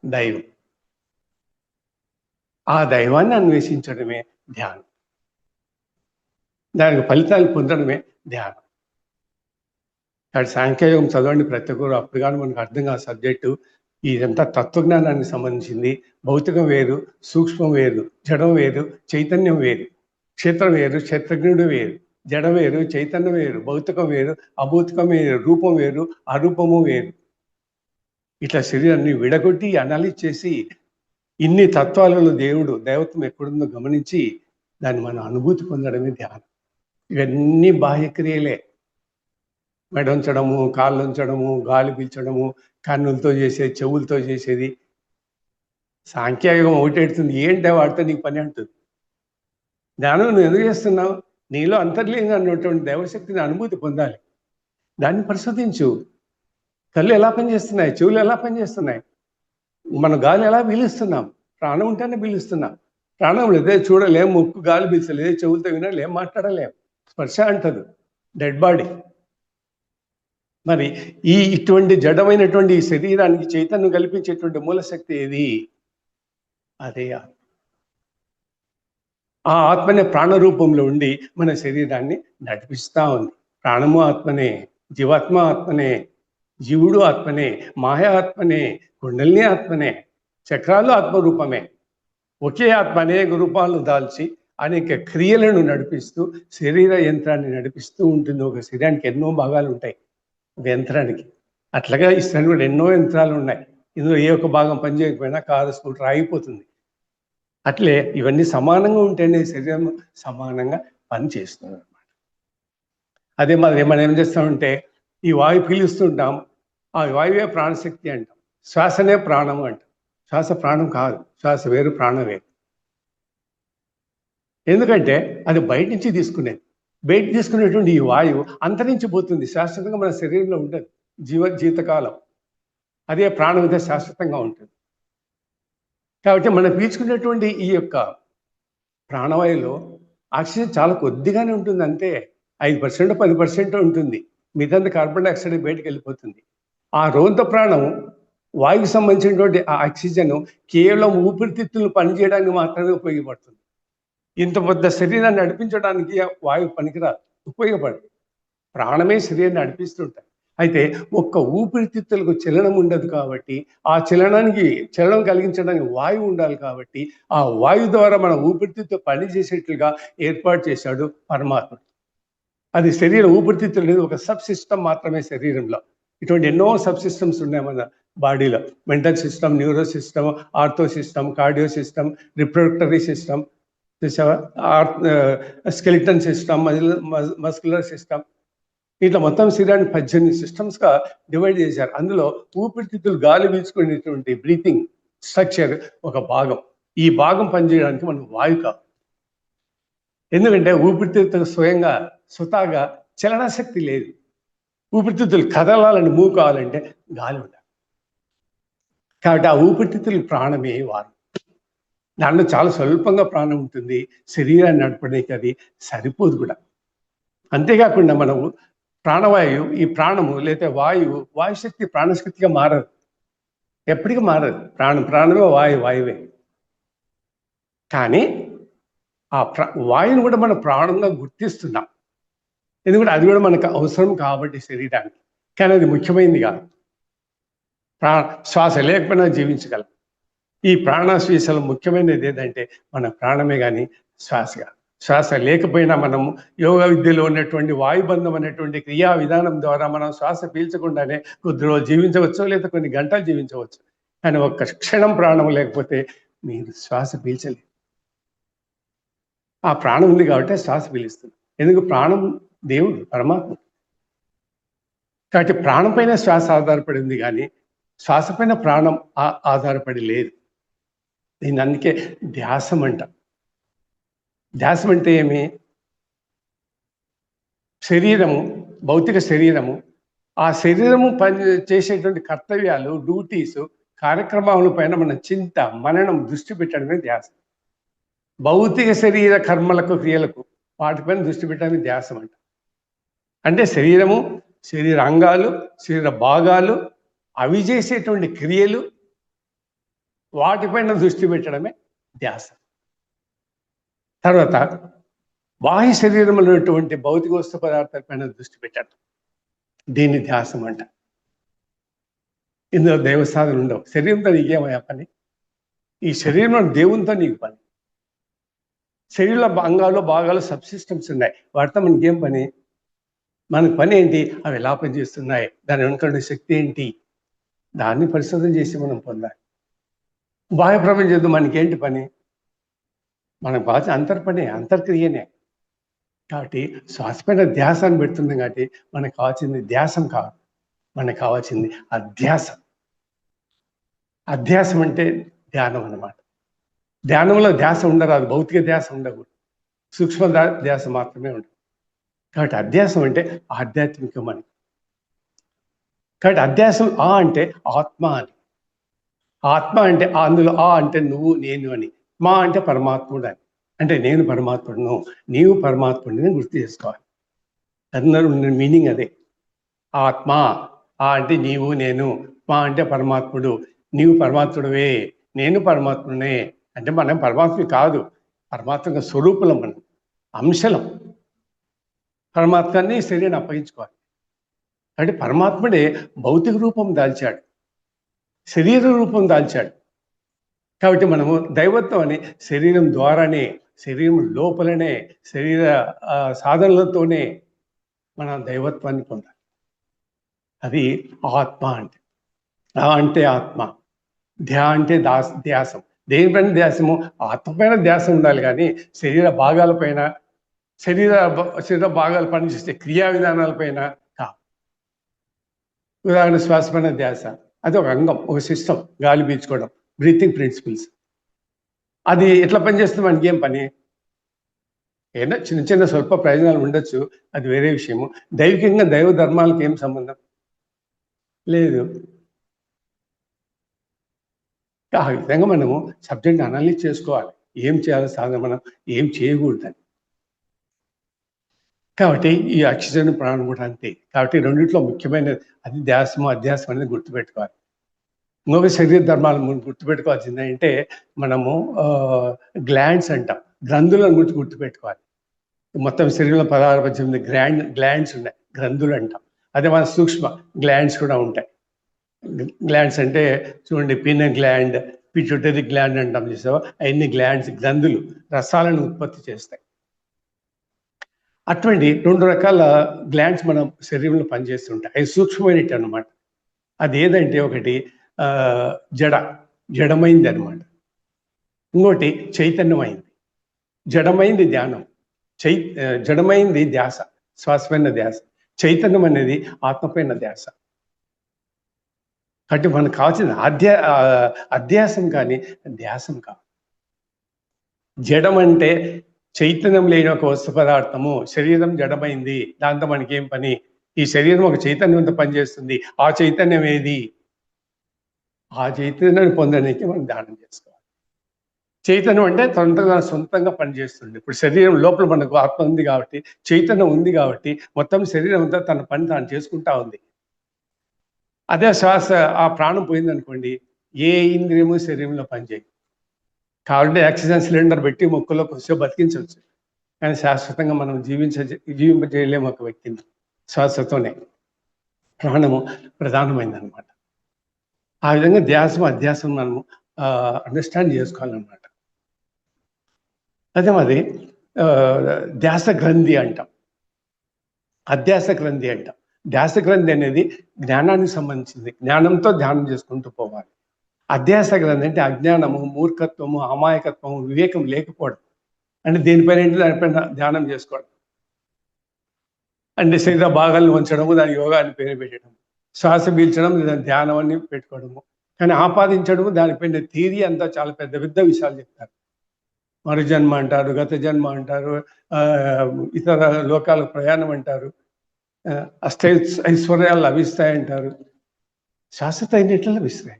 దైవం. ఆ దైవాన్ని అన్వేషించడమే ధ్యానం. దానికి ఫలితాలు పొందడమే ధ్యానం. కాబట్టి సాంఖ్యయోగం చదవండి ప్రతి ఒక్కరు. అప్పుడు కానీ మనకు అర్థం కాదు సబ్జెక్టు. ఇదంతా తత్వజ్ఞానానికి సంబంధించింది. భౌతికం వేరు, సూక్ష్మం వేరు, జడం వేరు, చైతన్యం వేరు. క్షేత్రం వేరు, క్షేత్రజ్ఞుడు వేరు. జడం వేరు, చైతన్యం వేరు, భౌతికం వేరు, అభౌతికం వేరు, రూపం వేరు, అరూపము వేరు. ఇట్లా శరీరాన్ని విడగొట్టి అనలైజ్ చేసి ఇన్ని తత్వాలలో దేవుడు దైవత్వం ఎక్కడుందో గమనించి దాన్ని మనం అనుభూతి పొందడమే ధ్యానం. ఇవన్నీ బాహ్యక్రియలే. మెడ ఉంచడము, కాళ్ళు ఉంచడము, గాలి పీల్చడము, కన్నులతో చేసేది, చెవులతో చేసేది. సాంఖ్యయోగం ఒకటెడుతుంది, ఏంటో వాడితో నీకు పని అంటుంది. ధ్యానం నువ్వు ఎందుకు చేస్తున్నావు? నీలో అంతర్లీనంగా ఉన్నటువంటి దైవశక్తిని అనుభూతి పొందాలి. దాన్ని పరిశోధించు. కళ్ళు ఎలా పనిచేస్తున్నాయి, చెవులు ఎలా పనిచేస్తున్నాయి, మన గాలి ఎలా పీలుస్తున్నాం? ప్రాణం ఉంటేనే పీలుస్తున్నాం. ప్రాణం లేదే చూడలేం, ముక్కు గాలి పీల్చలేదు, చెవులతో వినలేం, మాట్లాడలేం, స్పర్శ అంటదు, డెడ్ బాడీ. మరి ఇటువంటి జడమైనటువంటి ఈ శరీరానికి చైతన్యం కల్పించేటువంటి మూలశక్తి ఏది? అదే ఆ ఆత్మనే ప్రాణ రూపంలో ఉండి మన శరీరాన్ని నడిపిస్తా ఉంది. ప్రాణము ఆత్మనే, జీవాత్మ ఆత్మనే, జీవుడు ఆత్మనే, మాయ ఆత్మనే, కుండలిని ఆత్మనే, చక్రాలు ఆత్మరూపమే. ఒకే ఆత్మ అనేక రూపాలను దాల్చి అనేక క్రియలను నడిపిస్తూ శరీర యంత్రాన్ని నడిపిస్తూ ఉంటుంది. ఒక శరీరానికి ఎన్నో భాగాలు ఉంటాయి ఒక యంత్రానికి. అట్లాగా ఈ శరీరంలో ఎన్నో యంత్రాలు ఉన్నాయి. ఇందులో ఏ ఒక్క భాగం పనిచేయకపోయినా కారు స్కూటర్ ఆగిపోతుంది. అట్లే ఇవన్నీ సమానంగా ఉంటేనే శరీరం సమానంగా పనిచేస్తుంది అనమాట. అదే మరి మనం ఏం చేస్తామంటే ఈ వాయువు పీలుస్తుంటాం, ఆ వాయువే ప్రాణశక్తి అంటాం, శ్వాసనే ప్రాణము అంటాం. శ్వాస ప్రాణం కాదు, శ్వాస వేరు, ప్రాణం వేరు. ఎందుకంటే అది బయట నుంచి తీసుకునేది. బయట తీసుకునేటువంటి ఈ వాయువు అంతరించిపోతుంది, శాశ్వతంగా మన శరీరంలో ఉండదు జీవితకాలం. అదే ప్రాణం అయితే శాశ్వతంగా ఉంటుంది. కాబట్టి మనం పీల్చుకునేటువంటి ఈ యొక్క ప్రాణవాయువులో ఆక్సిజన్ చాలా కొద్దిగానే ఉంటుంది, అంతే 5% 10% ఉంటుంది. మిగతా కార్బన్ డైఆక్సైడ్ బయటకు వెళ్ళిపోతుంది. ఆ రోంత ప్రాణం వాయువుకి సంబంధించినటువంటి ఆ ఆక్సిజన్ కేవలం ఊపిరితిత్తులు పనిచేయడానికి మాత్రమే ఉపయోగపడుతుంది. ఇంత పెద్ద శరీరాన్ని నడిపించడానికి వాయువు పనికిరాదు, ఉపయోగపడదు. ప్రాణమే శరీరాన్ని నడిపిస్తుంటాయి. అయితే ఒక్క ఊపిరితిత్తులకు చలనం ఉండదు కాబట్టి, ఆ చలనం కలిగించడానికి వాయువు ఉండాలి కాబట్టి, ఆ వాయువు ద్వారా మన ఊపిరితిత్తు పనిచేసేట్లుగా ఏర్పాటు చేశాడు పరమాత్మ. అది శరీరం ఊపిరితిత్తులు అనేది ఒక సబ్ సిస్టమ్ మాత్రమే శరీరంలో. ఇటువంటి ఎన్నో సబ్ సిస్టమ్స్ ఉన్నాయి మన బాడీలో. Mental system, neuro system, ortho system, cardio system, reproductory system, skeleton system, muscular system. ఇట్లా మొత్తం శరీరాన్ని 18 సిస్టమ్స్గా డివైడ్ చేశారు. అందులో ఊపిరితిత్తులు గాలి పీల్చుకునేటువంటి బ్రీతింగ్ స్ట్రక్చర్ ఒక భాగం. ఈ భాగం పనిచేయడానికి మనకు వాయు కావాలి. ఎందుకంటే ఊపిరితిత్తులు స్వతహాగా చలనశక్తి లేదు. ఊపిరితిత్తులు కదలాలని, మూవ్ కావాలంటే గాలి ఉండాలి. కాబట్టి ఆ ఊపిరితిత్తులు ప్రాణమే వారు. దాంట్లో చాలా స్వల్పంగా ప్రాణం ఉంటుంది. శరీరాన్ని నడపడానికి అది సరిపోదు కూడా. అంతేకాకుండా మనము ప్రాణవాయువు, ఈ ప్రాణము లేదా వాయుశక్తి ప్రాణశక్తిగా మారదు, ఎప్పటికీ మారదు. ప్రాణమే వాయువే. కానీ ఆ వాయువుని కూడా మనం ప్రాణంగా గుర్తిస్తున్నాం, ఎందుకంటే అది కూడా మనకు అవసరం కాబట్టి శరీరానికి. కానీ అది ముఖ్యమైనది కాదు. శ్వాస లేకపోయినా జీవించగలం. ఈ ప్రాణశ్వాసలు ముఖ్యమైనది ఏదంటే మన ప్రాణమే కానీ శ్వాస కాదు. శ్వాస లేకపోయినా మనము యోగా విద్యలో ఉన్నటువంటి వాయుబంధం అనేటువంటి క్రియా విధానం ద్వారా మనం శ్వాస పీల్చకుండానే కొద్ది రోజులు జీవించవచ్చు, లేదా కొన్ని గంటలు జీవించవచ్చు. కానీ ఒక్క క్షణం ప్రాణం లేకపోతే మీరు శ్వాస పీల్చలేదు. ఆ ప్రాణం ఉంది కాబట్టి శ్వాస పీలుస్తుంది. ఎందుకు? ప్రాణం దేవుడు, పరమాత్మ. కాబట్టి ప్రాణం పైన శ్వాస ఆధారపడింది, కానీ శ్వాస పైన ప్రాణం ఆధారపడి లేదు. దీన్ని అందుకే ధ్యాసం అంట. ధ్యాసం అంటే ఏమి? శరీరము, భౌతిక శరీరము, ఆ శరీరము పని చేసేటువంటి కర్తవ్యాలు, డ్యూటీస్, కార్యక్రమాల పైన మన చింత, మననం, దృష్టి పెట్టడమే ధ్యాసం. భౌతిక శరీర కర్మలకు, క్రియలకు, వాటిపైన దృష్టి పెట్టడమే ధ్యాసం అంట. అంటే శరీరము, శరీర అంగాలు, శరీర భాగాలు, అవి చేసేటువంటి క్రియలు, వాటిపైన దృష్టి పెట్టడమే ధ్యాస. తర్వాత బాహ్య శరీరంలో ఉన్నటువంటి భౌతిక వస్తు పదార్థాలపైన దృష్టి పెట్టడం, దీన్ని ధ్యాసం అంట. ఇందులో దైవ సాధన ఉండవు. శరీరంతో నీకేమయ్యా పని? ఈ శరీరంలో దేవునితో నీకు పని. శరీర అంగాలు, భాగాలు, సబ్సిస్టమ్స్ ఉన్నాయి, వాటితో మనకేం పని? మనకు పని ఏంటి? అవి ఎలా పనిచేస్తున్నాయి, దాని వెనుక శక్తి ఏంటి, దాన్ని పరిశోధన చేసి మనం పొందాలి. బాహ్య ప్రపంచంతో మనకేంటి పని? మనకు బాగా అంతర్పనే, అంతర్క్రియనే. కాబట్టి శ్వాసపైన ధ్యాసాన్ని పెడుతుంది. కాబట్టి మనకు కావాల్సింది ధ్యాసం కాదు, మనకు కావాల్సింది అధ్యాసం. అధ్యాసం అంటే ధ్యానం అన్నమాట. ధ్యానంలో ధ్యాస ఉండరాదు, భౌతిక ధ్యాస ఉండకూడదు, సూక్ష్మ ధ్యాస మాత్రమే ఉండదు. కాబట్టి అధ్యాసం అంటే ఆధ్యాత్మికం అని. కాబట్టి అధ్యాసం అంటే ఆత్మ అని. ఆత్మ అంటే అందులో అంటే నువ్వు, నేను అని. మా అంటే పరమాత్ముడు అని. అంటే నేను పరమాత్ముడును, నీవు పరమాత్ముడిని గుర్తు చేసుకోవాలి. అందరూ మీనింగ్ అదే. ఆత్మ, ఆ అంటే నీవు నేను, మా అంటే పరమాత్ముడు, నీవు పరమాత్ముడివే, నేను పరమాత్మునే. అంటే మనం పరమాత్మ కాదు, పరమాత్మ స్వరూపులం, మనం అంశలం. పరమాత్మని శరీరాన్ని అప్పగించుకోవాలి. అంటే పరమాత్ముడే భౌతిక రూపం దాల్చాడు, శరీర రూపం దాల్చాడు. కాబట్టి మనము దైవత్వం అని శరీరం ద్వారానే, శరీరం లోపలనే, శరీర సాధనలతోనే మన దైవత్వాన్ని పొందాలి. అది ఆత్మ అంటే. ఆ అంటే ఆత్మ, ధ్యా అంటే ధ్యాసం. దేనిపైన ధ్యాసము? ఆత్మపైన ధ్యాస ఉండాలి, కానీ శరీర భాగాలపైన, శరీర భాగాలు పనిచేసే క్రియా విధానాలపైన కాదు. ఉదాహరణ శ్వాసపైన ధ్యాస, అది ఒక అంగం, ఒక సిస్టమ్, గాలి పీల్చుకోవడం, బ్రీతింగ్ ప్రిన్సిపల్స్. అది ఎట్లా పనిచేస్తుంది? మనకి ఏం పని? ఏదైనా చిన్న చిన్న స్వల్ప ప్రయోజనాలు ఉండొచ్చు, అది వేరే విషయము. దైవికంగా దైవ ధర్మాలకు ఏం సంబంధం లేదు. ఆ విధంగా మనము సబ్జెక్ట్ అనలైజ్ చేసుకోవాలి, ఏం చేయాలి సాధన, మనం ఏం చేయకూడదని. కాబట్టి ఈ ఆక్సిజన్ ప్రాణం కూడా అంతే. కాబట్టి రెండిట్లో ముఖ్యమైనది అది ధ్యాసము, అధ్యాసం అనేది గుర్తుపెట్టుకోవాలి. ఇంకొక శరీర ధర్మాలు గుర్తుపెట్టుకోవాల్సింది అంటే మనము గ్లాండ్స్ అంటాం, గ్రంథులను గుర్తుపెట్టుకోవాలి. మొత్తం శరీరంలో 16-18 గ్లాండ్స్ ఉన్నాయి, గ్రంథులు అంటాం. అదే మన సూక్ష్మ గ్లాండ్స్ కూడా ఉంటాయి. గ్లాండ్స్ అంటే చూడండి, పీనల్ గ్లాండ్, పిట్యూటరీ గ్లాండ్ అంటాం, చూసావా? అవన్నీ గ్లాండ్స్, గ్రంథులు రసాలను ఉత్పత్తి చేస్తాయి. అటువంటి 2 రకాల గ్లాండ్స్ మన శరీరంలో పనిచేస్తుంటాయి. అవి సూక్ష్మమైనవి అనమాట. అది ఏదంటే ఒకటి జడమైంది అనమాట, ఇంకోటి చైతన్యమైంది. జడమైంది ధ్యానం, జడమైంది ధ్యాస, శ్వాసపైన ధ్యాస. చైతన్యం అనేది ఆత్మపైన ధ్యాస. కాబట్టి మనకు కావాల్సిన అధ్యాసం కానీ ధ్యాసం కాదు. జడం అంటే చైతన్యం లేని ఒక వస్తు పదార్థము. శరీరం జడమైంది, దాంతో మనకేం పని? ఈ శరీరం ఒక చైతన్యంతో పనిచేస్తుంది. ఆ చైతన్యం ఏది? ఆ చైతన్యాన్ని పొందడానికి మనం ధ్యానం చేసుకోవాలి. చైతన్యం అంటే సొంతంగా పనిచేస్తుంది. ఇప్పుడు శరీరం లోపల మనకు ఆత్మ ఉంది కాబట్టి, చైతన్యం ఉంది కాబట్టి, మొత్తం శరీరం అంతా తన పని తాను చేసుకుంటా ఉంది. అదే శ్వాస, ఆ ప్రాణం పోయిందనుకోండి, ఏ ఇంద్రియము శరీరంలో పనిచేయదు. కాబట్టి ఆక్సిజన్ సిలిండర్ పెట్టి మొక్కల్లో కొంచెం బతికించవచ్చు, కానీ శాశ్వతంగా మనం జీవింపజేయలేము ఒక వ్యక్తిని. శ్వాసతోనే ప్రాణము ప్రధానమైందనమాట. ఆ విధంగా ధ్యాసం అధ్యాసం మనము అండర్స్టాండ్ చేసుకోవాలన్నమాట. అదే మరి ధ్యాస గ్రంథి అంటాం, అధ్యాస గ్రంథి అంటాం. ధ్యాస గ్రంథి అనేది జ్ఞానానికి సంబంధించింది, జ్ఞానంతో ధ్యానం చేసుకుంటూ పోవాలి. అధ్యాస గ్రంథి అంటే అజ్ఞానము, మూర్ఖత్వము, అమాయకత్వము, వివేకం లేకపోవడం. అంటే దేనిపైన ఏంటి? దానిపైన ధ్యానం చేసుకోవడం. అంటే శరీర భాగాలను ఉంచడము, దాని యోగా అని పేరు పెట్టడం, శ్వాస పీల్చడం, దాని ధ్యానం అని పెట్టుకోవడము. కానీ ఆపాదించడము, దానిపైన థియరీ అంతా చాలా పెద్ద పెద్ద విషయాలు చెప్తారు. మరుజన్మ అంటారు, గత జన్మ అంటారు, ఇతర లోకాల ప్రయాణం అంటారు, ఐశ్వర్యాలు లభిస్తాయంటారు. శాశ్వత అయినట్లు లభిస్తాయి.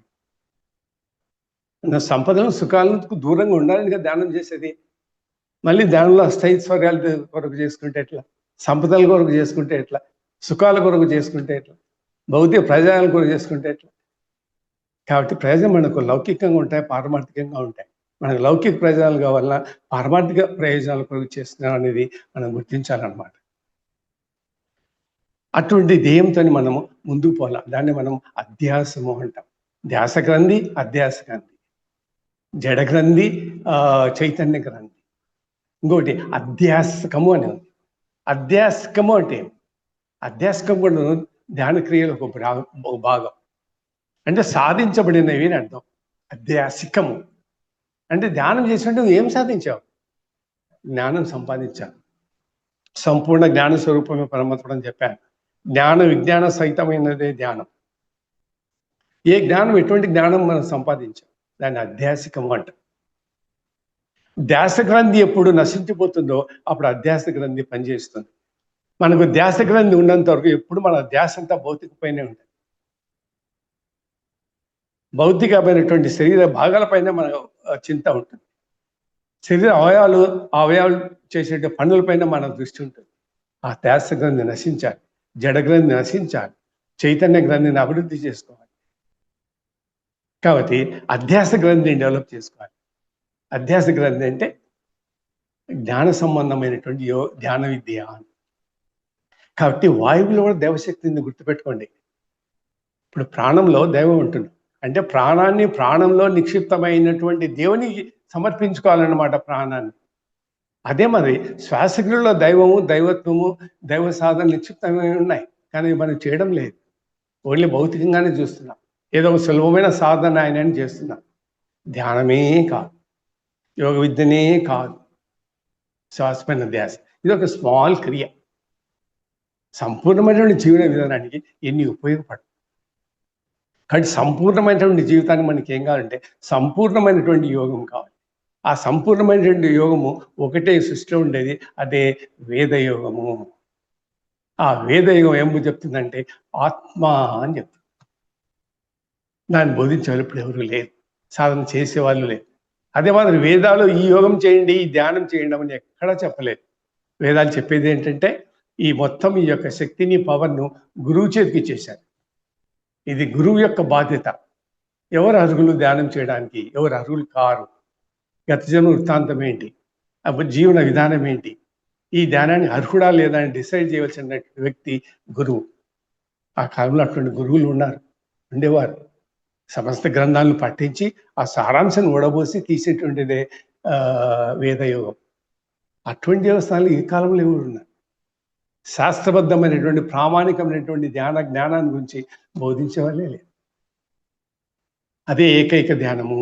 సంపదలను సుఖాలకు దూరంగా ఉండాలని కదా ధ్యానం చేసేది. మళ్ళీ ధ్యానంలో అష్టైశ్వర్యాల కొరకు చేసుకుంటే ఎట్లా? సంపదల కొరకు చేసుకుంటే ఎట్లా? సుఖాల కొరకు చేసుకుంటే ఎట్లా? భౌతిక ప్రయోజనాల కొరకు చేసుకుంటే ఎట్లా? కాబట్టి ప్రయోజనం మనకు లౌకికంగా ఉంటాయి, పారమార్థికంగా ఉంటాయి. మనకు లౌకిక ప్రయోజనాలు కావాలన్నా పారమార్థిక ప్రయోజనాల కొరకు చేస్తున్నాం అనేది మనం గుర్తించాలన్నమాట. అటువంటి ధ్యేయంతో మనము ముందుకు పోవాలి. దాన్ని మనం అధ్యాసము అంటాం. ధ్యాస గ్రంథి, అధ్యాస గ్రంథి. జడ గ్రంథి, చైతన్య గ్రంథి. ఇంకోటి అధ్యాసకము అని ఉంది. అధ్యాసకము అంటే అధ్యాసకం కూడా ధ్యాన క్రియలో ఒక భాగం, అంటే సాధించబడినవి అని అర్థం. అధ్యాసికము అంటే ధ్యానం చేసినట్టు ఏం సాధించావు? జ్ఞానం సంపాదించాను. సంపూర్ణ జ్ఞాన స్వరూపమే పరమాత్ముడు అని చెప్పాను. జ్ఞాన విజ్ఞాన సహితమైనదే ధ్యానం. ఏ జ్ఞానం, ఎటువంటి జ్ఞానం మనం సంపాదించాం, దాన్ని అధ్యాసికము అంట. ధ్యాస గ్రంథి ఎప్పుడు నశించిపోతుందో అప్పుడు అధ్యాస గ్రంథి పనిచేస్తుంది. మనకు ధ్యాస గ్రంథి ఉన్నంత వరకు ఎప్పుడు మన ధ్యాస అంతా భౌతికపైనే ఉంటుంది. భౌతికమైనటువంటి శరీర భాగాలపైన మన చింత ఉంటుంది. శరీర అవయవాలు చేసే పనులపైన మన దృష్టి ఉంటుంది. ఆ ధ్యాస గ్రంథి నశించాలి, జడ గ్రంథి నశించాలి. చైతన్య గ్రంథిని అభివృద్ధి చేసుకోవాలి. కాబట్టి అధ్యాస గ్రంథిని డెవలప్ చేసుకోవాలి. అధ్యాస గ్రంథి అంటే జ్ఞాన సంబంధమైనటువంటి ధ్యాన విద్య. కాబట్టి వాయువులో కూడా దైవశక్తిని గుర్తుపెట్టుకోండి. ఇప్పుడు ప్రాణంలో దైవం ఉంటుంది అంటే ప్రాణాన్ని ప్రాణంలో నిక్షిప్తమైనటువంటి దేవునికి సమర్పించుకోవాలన్నమాట ప్రాణాన్ని. అదే మరి శ్వాసక్రియలో దైవము, దైవత్వము, దైవ సాధన నిక్షిప్తమై ఉన్నాయి. కానీ మనం చేయడం లేదు. ఓన్లీ భౌతికంగానే చూస్తున్నాం. ఏదో ఒక సులభమైన సాధన ఆయన చేస్తున్నాం. ధ్యానమే కాదు, యోగ విద్యనే కాదు, శ్వాసమైన ధ్యాస. ఇది ఒక స్మాల్ క్రియ సంపూర్ణమైనటువంటి జీవన విధానానికి ఎన్ని ఉపయోగపడదు. కాబట్టి సంపూర్ణమైనటువంటి జీవితాన్ని మనకి ఏం కావాలంటే సంపూర్ణమైనటువంటి యోగం కావాలి. ఆ సంపూర్ణమైనటువంటి యోగము ఒకటే సృష్టిలో ఉండేది, అదే వేదయోగము. ఆ వేదయోగం ఏం చెప్తుందంటే ఆత్మ అని చెప్తుంది. దాన్ని బోధించే ఇప్పుడు ఎవరు లేరు, సాధన చేసేవాళ్ళు లేరు. అదే మాదిరి వేదాలు ఈ యోగం చేయండి, ఈ ధ్యానం చేయండి అని ఎక్కడా చెప్పలేదు. వేదాలు చెప్పేది ఏంటంటే ఈ మొత్తం ఈ యొక్క శక్తిని, పవర్ను గురువు చేతికి ఇచ్చేశారు. ఇది గురువు యొక్క బాధ్యత. ఎవరు అర్హులు ధ్యానం చేయడానికి, ఎవరు అర్హులు కారు, గత జన్మ వృత్తాంతం ఏంటి, అప్పుడు జీవన విధానం ఏంటి, ఈ ధ్యానాన్ని అర్హుడా లేదా అని డిసైడ్ చేయవలసిన వ్యక్తి గురువు. ఆ కాలంలో అటువంటి గురువులు ఉండేవారు. సమస్త గ్రంథాలను పట్టించి ఆ సారాంశాన్ని ఓడబోసి తీసేటువంటిదే వేదయోగం. అటువంటి దేవస్థానాలు ఈ కాలంలో ఎవరు ఉన్నారు? శాస్త్రబద్ధమైనటువంటి ప్రామాణికమైనటువంటి జ్ఞానాన్ని గురించి బోధించే వాళ్ళే లేదు. అదే ఏకైక ధ్యానము,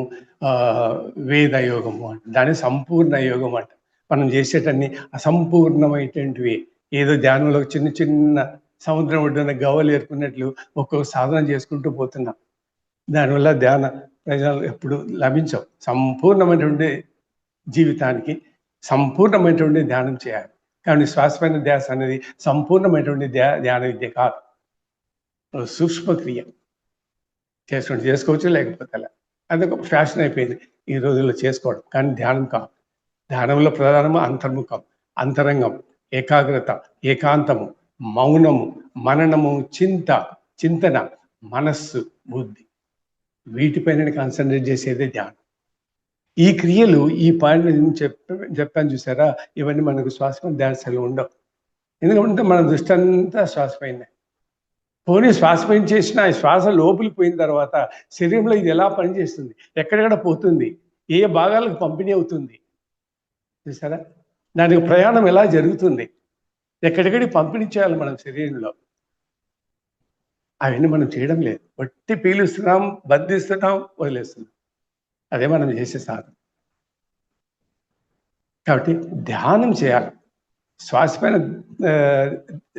వేదయోగము అంట. దాని సంపూర్ణ యోగం అంట. మనం చేసేటన్ని అసంపూర్ణమైనటువంటివి. ఏదో ధ్యానంలో చిన్న చిన్న సముద్రం ఒడ్డున గవ్వలు ఏర్పడినట్లు ఒక్కొక్క సాధన చేసుకుంటూ పోతున్నాం. దానివల్ల ధ్యాన ప్రయోజనాలు ఎప్పుడు లభించవు. సంపూర్ణమైనటువంటి జీవితానికి సంపూర్ణమైనటువంటి ధ్యానం చేయాలి. కానీ శ్వాసమైన ధ్యాస అనేది సంపూర్ణమైనటువంటి ధ్యాన విద్య కాదు, సూక్ష్మక్రియ. చేసుకోవచ్చు, లేకపోతే అలా అదొక ఫ్యాషన్ అయిపోయింది ఈ రోజుల్లో చేసుకోవడం. కానీ ధ్యానం కాదు. ధ్యానంలో ప్రధానము అంతర్ముఖం, అంతరంగం, ఏకాగ్రత, ఏకాంతము, మౌనము, మననము, చింతన, మనస్సు, బుద్ధి, వీటిపైన కాన్సన్ట్రేట్ చేసేదే ధ్యానం. ఈ క్రియలు, ఈ పాయింట్ నేను చెప్పాను చూసారా, ఇవన్నీ మనకు శ్వాస ధ్యాసలు ఉండవు. ఎందుకంటే మన దృష్టి అంతా శ్వాస పైన. పోనీ శ్వాస పైన చేసిన శ్వాస లోపలికి పోయిన తర్వాత శరీరంలో ఇది ఎలా పనిచేస్తుంది, ఎక్కడెక్కడ పోతుంది, ఏ భాగాలకు పంపిణీ అవుతుంది చూసారా, దానికి ప్రయాణం ఎలా జరుగుతుంది, ఎక్కడెక్కడికి పంపిణీ చేయాలి మనం శరీరంలో, అవన్నీ మనం చేయడం లేదు. వట్టి పీలుస్తున్నాం, బంధిస్తున్నాం, వదిలేస్తున్నాం. అదే మనం చేసే సాధన. కాబట్టి ధ్యానం చేయాలి. శ్వాస పైన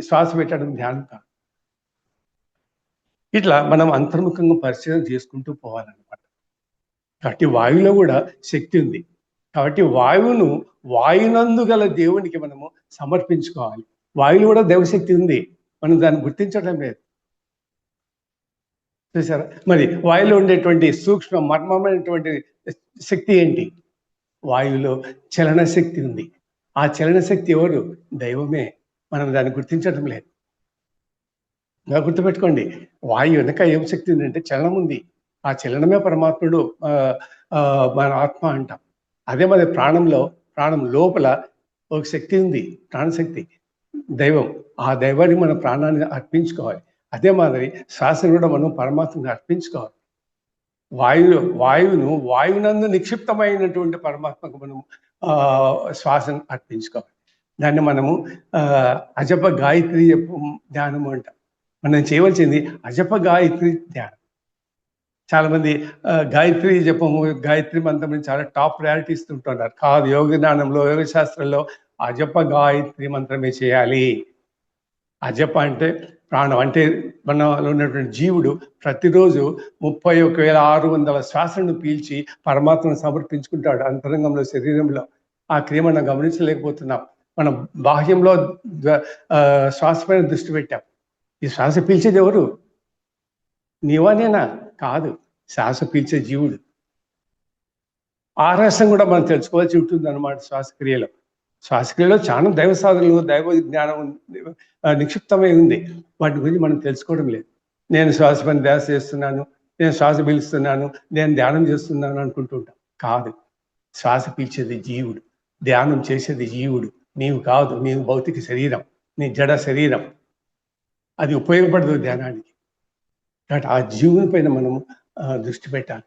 శ్వాస పెట్టడం ధ్యానం కాదు. ఇట్లా మనం అంతర్ముఖంగా పరిశీలన చేసుకుంటూ పోవాలన్నమాట. కాబట్టి వాయువులో కూడా శక్తి ఉంది. కాబట్టి వాయునందు గల దేవునికి మనము సమర్పించుకోవాలి. వాయువులో కూడా దైవశక్తి ఉంది, మనం దాన్ని గుర్తించడం లేదు చూసారా. మరి వాయువులో ఉండేటువంటి సూక్ష్మ మర్మమైనటువంటి శక్తి ఏంటి? వాయువులో చలన శక్తి ఉంది. ఆ చలన శక్తి ఎవరు? దైవమే. మనం దాన్ని గుర్తించడం లేదు. గుర్తుపెట్టుకోండి, వాయువు వెనక ఏం శక్తి ఉందంటే చలనం ఉంది. ఆ చలనమే పరమాత్ముడు, మన ఆత్మ అంటాం. అదే మరి ప్రాణం లోపల ఒక శక్తి ఉంది, ప్రాణశక్తి, దైవం. ఆ దైవాన్ని మన ప్రాణాన్ని అర్పించుకోవాలి. అదే మాదిరి శ్వాసను కూడా మనం పరమాత్మని అర్పించుకోవాలి. వాయువునందు నిక్షిప్తమైనటువంటి పరమాత్మకు మనం శ్వాసను అర్పించుకోవాలి. దాన్ని మనము అజప గాయత్రి ధ్యానము అంటాం. మనం చేయవలసింది అజప గాయత్రి ధ్యానం. చాలా మంది గాయత్రి జపము, గాయత్రి మంత్రం చాలా టాప్ ప్రయారిటీ ఇస్తుంటున్నారు. కాదు, యోగ జ్ఞానంలో, యోగ శాస్త్రంలో అజప గాయత్రి మంత్రమే చేయాలి. అజప అంటే ప్రాణం, అంటే మనలో ఉన్నటువంటి జీవుడు ప్రతిరోజు 31,600 శ్వాసను పీల్చి పరమాత్మను సమర్పించుకుంటాడు అంతరంగంలో, శరీరంలో. ఆ క్రియ మనం గమనించలేకపోతున్నాం. మనం బాహ్యంలో శ్వాస పైన దృష్టి పెట్టాం. ఈ శ్వాస పీల్చేది ఎవరు? నీవానేనా? కాదు, శ్వాస పీల్చే జీవుడు. ఆ రహస్యం కూడా మనం తెలుసుకోవాల్సి ఉంటుంది అన్నమాట శ్వాసక్రియలో. శ్వాసక్రియలో చాలా దైవ సాధనలు, దైవ జ్ఞానం నిక్షిప్తమై ఉంది. వాటి గురించి మనం తెలుసుకోవడం లేదు. నేను శ్వాస పైన ధ్యాస చేస్తున్నాను, నేను శ్వాస పీలుస్తున్నాను, నేను ధ్యానం చేస్తున్నాను అనుకుంటుంటాం. కాదు, శ్వాస పీల్చేది జీవుడు, ధ్యానం చేసేది జీవుడు, నీవు కాదు. నీవు భౌతిక శరీరం, నీ జడ శరీరం, అది ఉపయోగపడదు ధ్యానానికి. కాబట్టి ఆ జీవుని పైన మనం దృష్టి పెట్టాలి.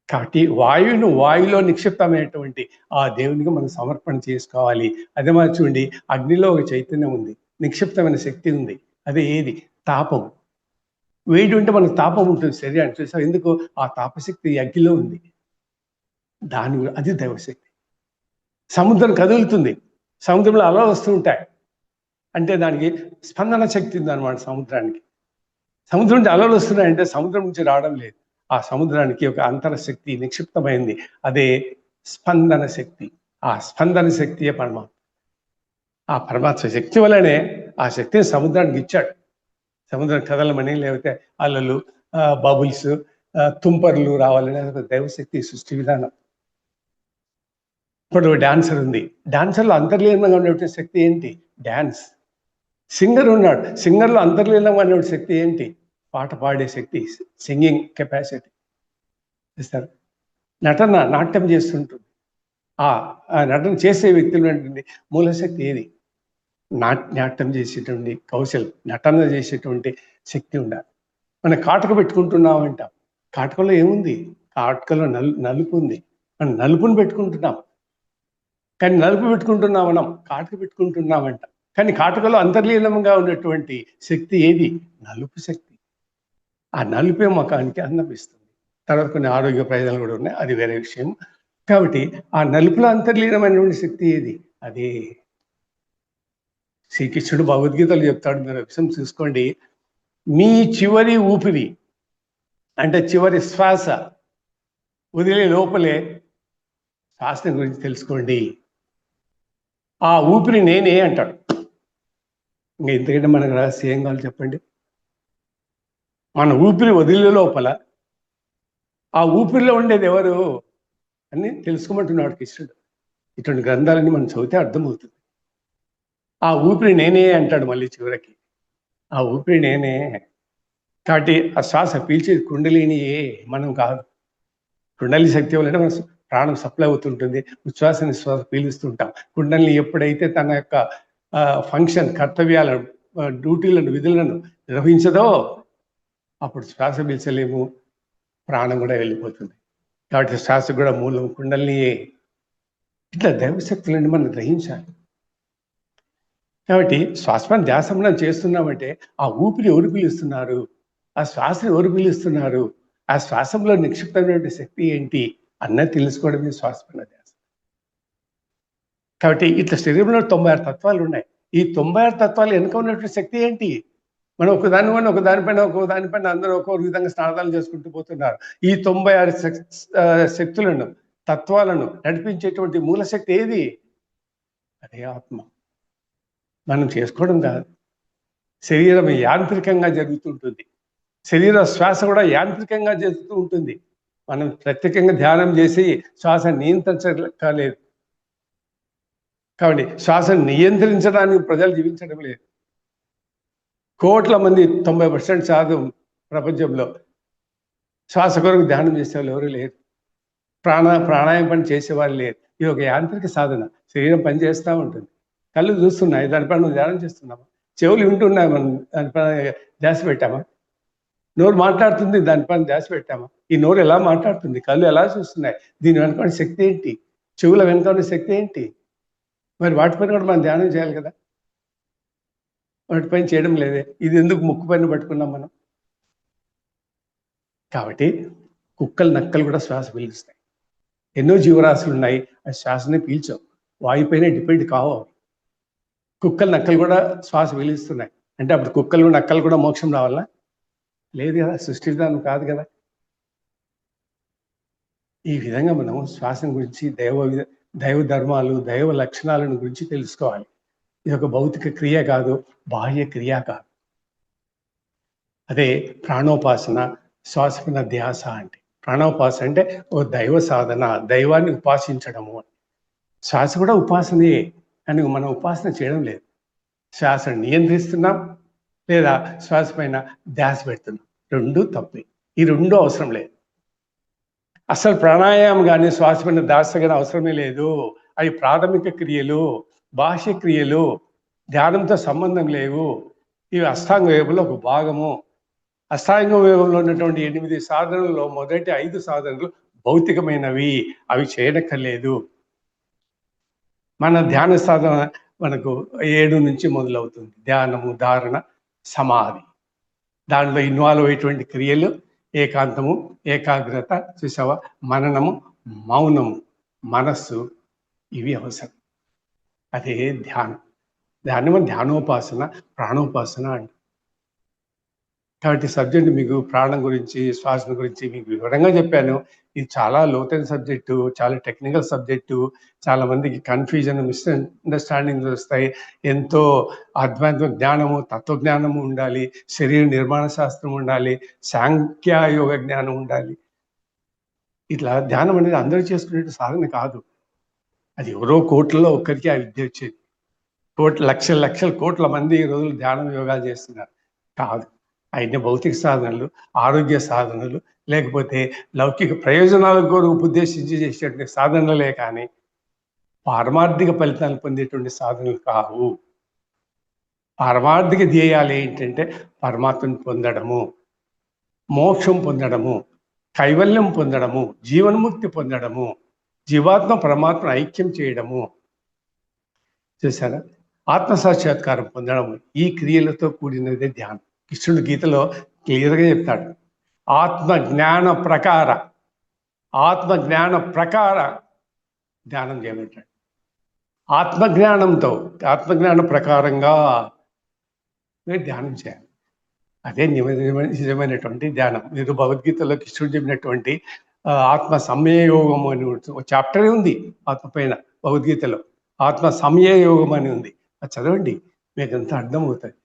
కాబట్టి వాయువులో నిక్షిప్తమైనటువంటి ఆ దేవునికి మనం సమర్పణ చేసుకోవాలి. అదే మరి చూడండి, అగ్నిలో ఒక చైతన్యం ఉంది, నిక్షిప్తమైన శక్తి ఉంది. అదే ఏది? తాపం. వేడి ఉంటే మనకు తాపం ఉంటుంది శరీరాన్ని, చూసాం. ఎందుకు? ఆ తాపశక్తి అగ్నిలో ఉంది. అది దైవశక్తి. సముద్రం కదులుతుంది, సముద్రంలో అలలు వస్తూ ఉంటాయి, అంటే దానికి స్పందన శక్తి ఉంది అనమాట. సముద్రం నుంచి అలలు వస్తున్నాయంటే సముద్రం నుంచి రావడం లేదు. ఆ సముద్రానికి ఒక అంతరశక్తి నిక్షిప్తమైంది, అదే స్పందన శక్తి. ఆ స్పందన శక్తియే పరమాత్మ. ఆ పరమాత్మ శక్తి వల్లనే ఆ శక్తిని సముద్రానికి ఇచ్చాడు. సముద్రం కదలమని, లేకపోతే అలలు, బబుల్స్, తుంపర్లు రావాలని దైవశక్తి సృష్టి విధానం. ఇప్పుడు డాన్సర్ ఉంది, డాన్సర్లో అంతర్లీనంగా ఉండేటువంటి శక్తి ఏంటి? డాన్స్. సింగర్ ఉన్నాడు, సింగర్లో అంతర్లీనంగా ఉండే శక్తి ఏంటి? పాట పాడే శక్తి, సింగింగ్ కెపాసిటీ. చూస్తారు, నాట్యం చేస్తుంటుంది. ఆ నటన చేసే వ్యక్తులు మూలశక్తి ఏది? నాట్యం చేసేటువంటి కౌశలం, నటన చేసేటువంటి శక్తి ఉండాలి. మనం కాటక పెట్టుకుంటున్నామంట, కాటకలో ఏముంది? కాటకలో నలుపు ఉంది. మనం నలుపుని పెట్టుకుంటున్నాం, కానీ నలుపు పెట్టుకుంటున్నాం, మనం కాటక పెట్టుకుంటున్నామంట. కానీ కాటకలో అంతర్లీనంగా ఉన్నటువంటి శక్తి ఏది? నలుపు శక్తి. ఆ నలుపే ముఖానికి అందం ఇస్తుంది. తర్వాత కొన్ని ఆరోగ్య ప్రయోజనాలు కూడా ఉన్నాయి, అది వేరే విషయం. కాబట్టి ఆ నలుపులో అంతర్లీనమైనటువంటి శక్తి ఏది? అదే శ్రీకృష్ణుడు భగవద్గీతలు చెప్తాడు, మీరు విషయం చూసుకోండి. మీ చివరి ఊపిరి అంటే చివరి శ్వాస వదిలే లోపలే శ్వాస గురించి తెలుసుకోండి. ఆ ఊపిరి నేనే అంటాడు. ఇంకా ఇంతకంటే మనకు రహస్యం ఏం కావాలి చెప్పండి? మన ఊపిరి వదిలే లోపల ఆ ఊపిరిలో ఉండేది ఎవరు అని తెలుసుకోమంటున్నాడు కృష్ణుడు. ఇటువంటి గ్రంథాలన్నీ మనం చదివితే అర్థమవుతుంది. ఆ ఊపిరి నేనే అంటాడు మళ్ళీ చివరికి. ఆ ఊపిరి నేనే. కాబట్టి ఆ శ్వాస పీల్చేది కుండలినియే, మనం కాదు. కుండలి శక్తి వల్లనే మన ప్రాణం సప్లై అవుతుంటుంది, ఉచ్ఛ్వాస నిశ్వాస పీలుస్తుంటాం. కుండలిని ఎప్పుడైతే తన యొక్క ఫంక్షన్, కర్తవ్యాలను, డ్యూటీలను, విధులను నిర్వహించదో అప్పుడు శ్వాస పీల్చలేము, ప్రాణం కూడా వెళ్ళిపోతుంది. కాబట్టి శ్వాస కూడా మూలం కుండలినియే. ఇట్లా దైవశక్తులని మనం గ్రహించాలి. కాబట్టి శ్వాసపైన ధ్యాస మనం చేస్తున్నామంటే ఆ ఊపిరి ఎవరు పీలుస్తున్నారు, ఆ శ్వాసను ఎవరు పీలుస్తున్నారు, ఆ శ్వాసంలో నిక్షిప్తమైనటువంటి శక్తి ఏంటి అన్నది తెలుసుకోవడమే శ్వాసపైన ధ్యాస. కాబట్టి ఇట్లా శరీరంలో 96 తత్వాలు ఉన్నాయి. ఈ 96 తత్వాలు వెనుక ఉన్నటువంటి శక్తి ఏంటి? మనం ఒకదానిపైన అందరూ ఒక్కొక్క విధంగా స్నానాలు చేసుకుంటూ పోతున్నారు. ఈ 96 శక్తులను, తత్వాలను నడిపించేటువంటి మూల శక్తి ఏది? అదే ఆత్మ. మనం చేసుకోవడం కాదు. శరీరం యాంత్రికంగా జరుగుతుంటుంది, శరీర శ్వాస కూడా యాంత్రికంగా జరుగుతూ ఉంటుంది. మనం ప్రత్యేకంగా ధ్యానం చేసి శ్వాస నియంత్రించలేదు. కాబట్టి శ్వాసను నియంత్రించడానికి ప్రజలు జీవించడం లేదు. కోట్ల మంది 90% శాతం ప్రపంచంలో శ్వాస కొరకు ధ్యానం చేసేవాళ్ళు ఎవరు లేరు. ప్రాణాయామం పని చేసేవాళ్ళు లేరు. ఇది ఒక యాంత్రిక సాధన. శరీరం పని చేస్తూ ఉంటుంది, కళ్ళు చూస్తున్నాయి, దానిపైన మనం ధ్యానం చేస్తున్నామా? చెవులు వింటున్నాయి, మనం దానిపైన ధ్యాస పెట్టామా? నోరు మాట్లాడుతుంది, దానిపైన ధ్యాస పెట్టామా? ఈ నోరు ఎలా మాట్లాడుతుంది, కళ్ళు ఎలా చూస్తున్నాయి, దీని వెనుక శక్తి ఏంటి, చెవుల వెనుక శక్తి ఏంటి? మరి వాటిపైన కూడా మనం ధ్యానం చేయాలి కదా. వాటిపైన చేయడం లేదే. ఇది ఎందుకు ముక్కు పైన పట్టుకున్నాం మనం? కాబట్టి కుక్కలు, నక్కలు కూడా శ్వాస పీలుస్తాయి. ఎన్నో జీవరాశులు ఉన్నాయి, ఆ శ్వాసని పీల్చవు, వాయుపైన డిపెండ్ కావు. కుక్కలు, నక్కలు కూడా శ్వాస పీలుస్తున్నాయి అంటే అప్పుడు కుక్కలు, నక్కలు కూడా మోక్షం రావాలా? లేదు కదా, సృష్టి విధానం కాదు కదా. ఈ విధంగా మనం శ్వాసం గురించి, దైవ ధర్మాలు, దైవ లక్షణాలను గురించి తెలుసుకోవాలి. ఇది ఒక భౌతిక క్రియ కాదు, బాహ్య క్రియ కాదు. అదే ప్రాణోపాసన, శ్వాసపైన ధ్యాస అంటే. ప్రాణోపాసన అంటే ఓ దైవ సాధన, దైవాన్ని ఉపాసించడము. శ్వాస కూడా ఉపాసనే, కానీ మనం ఉపాసన చేయడం లేదు. శ్వాసను నియంత్రిస్తున్నాం, లేదా శ్వాస పైన ధ్యాస పెడుతున్నాం. రెండూ తప్పే. ఈ రెండూ అవసరం లేదు. అసలు ప్రాణాయామం కానీ శ్వాస పైన ధ్యాస కానీ అవసరమే లేదు. అవి ప్రాథమిక క్రియలు, బాహ్య క్రియలు, ధ్యానంతో సంబంధం లేవు. ఇవి అష్టాంగ యోగంలో ఒక భాగము. అష్టాంగ యోగంలో ఉన్నటువంటి 8 సాధనల్లో మొదటి 5 సాధనలు భౌతికమైనవి, అవి చేయనక్కర్లేదు. మన ధ్యాన సాధన మనకు 7 నుంచి మొదలవుతుంది. ధ్యానము, ధారణ, సమాధి. దాంట్లో ఇన్వాల్వ్ అయ్యేటువంటి క్రియలు ఏకాంతము, ఏకాగ్రత, చూసావా, మననము, మౌనము, మనస్సు, ఇవి అవసరం. అదే ధ్యానం. ధ్యానం ధ్యానోపాసన, ప్రాణోపాసన అంట. కాబట్టి సబ్జెక్ట్ మీకు ప్రాణం గురించి, శ్వాస గురించి మీకు వివరంగా చెప్పాను. ఇది చాలా లోతైన సబ్జెక్టు, చాలా టెక్నికల్ సబ్జెక్టు. చాలా మందికి కన్ఫ్యూజన్, మిస్అండర్స్టాండింగ్ వస్తాయి. ఎంతో ఆధ్యాత్మిక జ్ఞానము, తత్వజ్ఞానము ఉండాలి, శరీర నిర్మాణ శాస్త్రం ఉండాలి, సాంఖ్యయోగ జ్ఞానం ఉండాలి. ఇట్లా ధ్యానం అనేది అందరూ చేసుకునే సాధన కాదు. అది ఎవరో కోట్లలో ఒక్కరికి ఆ విద్య వచ్చేది. లక్షల కోట్ల మంది ఈ రోజులు ధ్యానం యోగాలు చేస్తున్నారు. కాదు. అయిన భౌతిక సాధనలు, ఆరోగ్య సాధనలు, లేకపోతే లౌకిక ప్రయోజనాలకు కూడా ఉద్దేశించి చేసేటువంటి సాధనలే కానీ పారమార్థిక ఫలితాలు పొందేటువంటి సాధనలు కావు. పారమార్థిక ధ్యేయాలు ఏంటంటే పరమాత్మను పొందడము, మోక్షం పొందడము, కైవల్యం పొందడము, జీవన్ముక్తి పొందడము, జీవాత్మ పరమాత్మ ఐక్యం చేయడము. చూసారా, ఆత్మసాక్షాత్కారం పొందడము. ఈ క్రియలతో కూడినదే ధ్యానం. కృష్ణుడు గీతలో క్లియర్గా చెప్తాడు. ఆత్మజ్ఞాన ప్రకార ధ్యానం చేయమంటాడు. ఆత్మజ్ఞాన ప్రకారంగా ధ్యానం చేయాలి. అదే నిజమైనటువంటి ధ్యానం. మీరు భగవద్గీతలో కృష్ణుడు చెప్పినటువంటి ఆత్మ సంయయోగం అని ఒక చాప్టరే ఉంది ఆత్మ పైన. భగవద్గీతలో ఆత్మ సంయయోగం అని ఉంది. అది చదవండి, మీకు అంత అర్థమవుతుంది.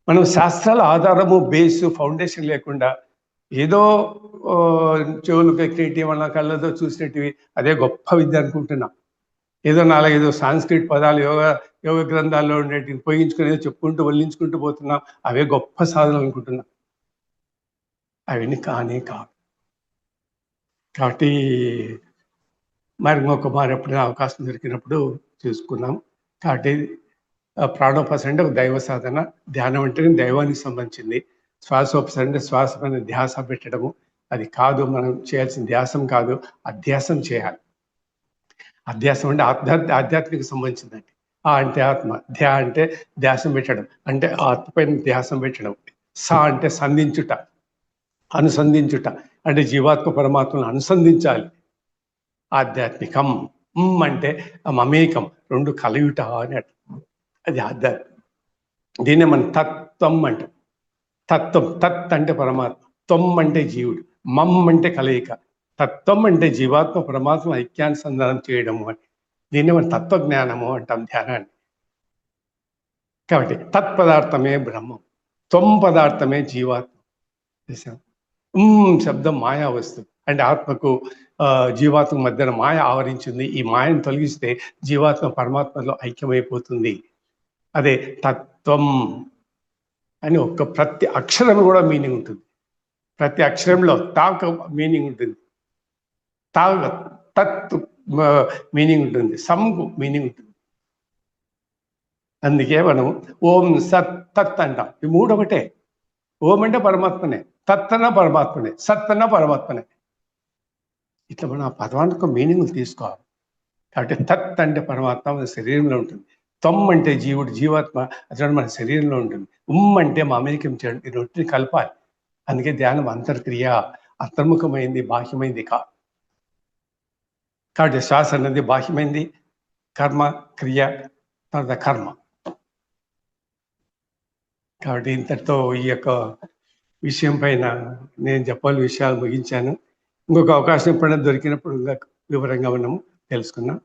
మనం శాస్త్రాల ఆధారము, బేసు, ఫౌండేషన్ లేకుండా ఏదో చెవులకు ఎక్కేటి, మన కళ్ళతో చూసినట్టువి అదే గొప్ప విద్య అనుకుంటున్నాం. ఏదో 4-5 సాంస్క్రిట్ పదాలు యోగ గ్రంథాల్లో ఉండేటివి ఉపయోగించుకుని చెప్పుకుంటూ వల్లించుకుంటూ పోతున్నాం. అవే గొప్ప సాధనలు అనుకుంటున్నాం. అవన్నీ కానే కాదు. కాబట్టి మరి ఎప్పుడైనా అవకాశం దొరికినప్పుడు చూసుకున్నాం. కాబట్టి ప్రాణోపాసన అంటే ఒక దైవ సాధన, ధ్యానం అంటే దైవానికి సంబంధించింది. శ్వాసోపాసన అంటే శ్వాస పైన ధ్యాస పెట్టడము. అది కాదు మనం చేయాల్సిన ధ్యాసం కాదు, అధ్యాసం చేయాలి. అధ్యాసం అంటే ఆధ్యాత్మిక సంబంధించిందండి. అంటే ఆత్మ, ధ్యా అంటే ధ్యాసం పెట్టడం, అంటే ఆత్మ పైన ధ్యాసం పెట్టడం. సా అంటే అనుసంధించుట, అంటే జీవాత్మ పరమాత్మను అనుసంధించాలి. ఆధ్యాత్మికం. అంటే మమేకం, రెండు కలయుట అని. అది ఆధ్యాత్మికం. దీన్నే మనం తత్వం అంటాం. తత్వం, తత్ అంటే పరమాత్మ, త్వం అంటే జీవుడు, మమ్ అంటే కలయిక. తత్వం అంటే జీవాత్మ పరమాత్మ ఐక్యానుసంధానం చేయడము అని. దీన్ని మనం తత్వజ్ఞానము అంటాం, ధ్యానాన్ని. కాబట్టి తత్పదార్థమే బ్రహ్మం, త్వం పదార్థమే జీవాత్మ. శబ్దం మాయా వస్తువు అంటే ఆత్మకు జీవాత్మ మధ్యన మాయ ఆవరించింది. ఈ మాయను తొలగిస్తే జీవాత్మ పరమాత్మలో ఐక్యమైపోతుంది. అదే తత్వం అని. ప్రతి అక్షరం కూడా మీనింగ్ ఉంటుంది. ప్రతి అక్షరంలో తాక మీనింగ్ ఉంటుంది, తత్ మీనింగ్ ఉంటుంది, సంకు మీనింగ్ ఉంటుంది. అందుకే మనం ఓం సత్ తత్ అంటాం. ఈ మూడు ఒకటే. ఓం అంటే పరమాత్మనే, తత్ అన్న పరమాత్మనే, సత్ అన్న పరమాత్మనే. ఇట్లా మనం ఆ పదవానికి మీనింగ్ తీసుకోవాలి. కాబట్టి తత్ అంటే పరమాత్మ మన శరీరంలో ఉంటుంది, త్వం అంటే జీవుడు, జీవాత్మ అతడు మన శరీరంలో ఉంటుంది, అంటే మమేకం చేయడం. ఈ రొట్టిని కలపాలి. అందుకే ధ్యానం అంతర్క్రియ, అంతర్ముఖమైంది, బాహ్యమైంది కాదు. కాబట్టి శ్వాస అనేది బాహ్యమైంది, కర్మ, క్రియ, తర్వాత కర్మ. కాబట్టి ఇంతటితో ఈ యొక్క విషయం పైన నేను చెప్పాలి విషయాలు ముగించాను. ఇంకొక అవకాశం ఎప్పుడైనా దొరికినప్పుడు ఇంకా వివరంగా మనము తెలుసుకున్నాం.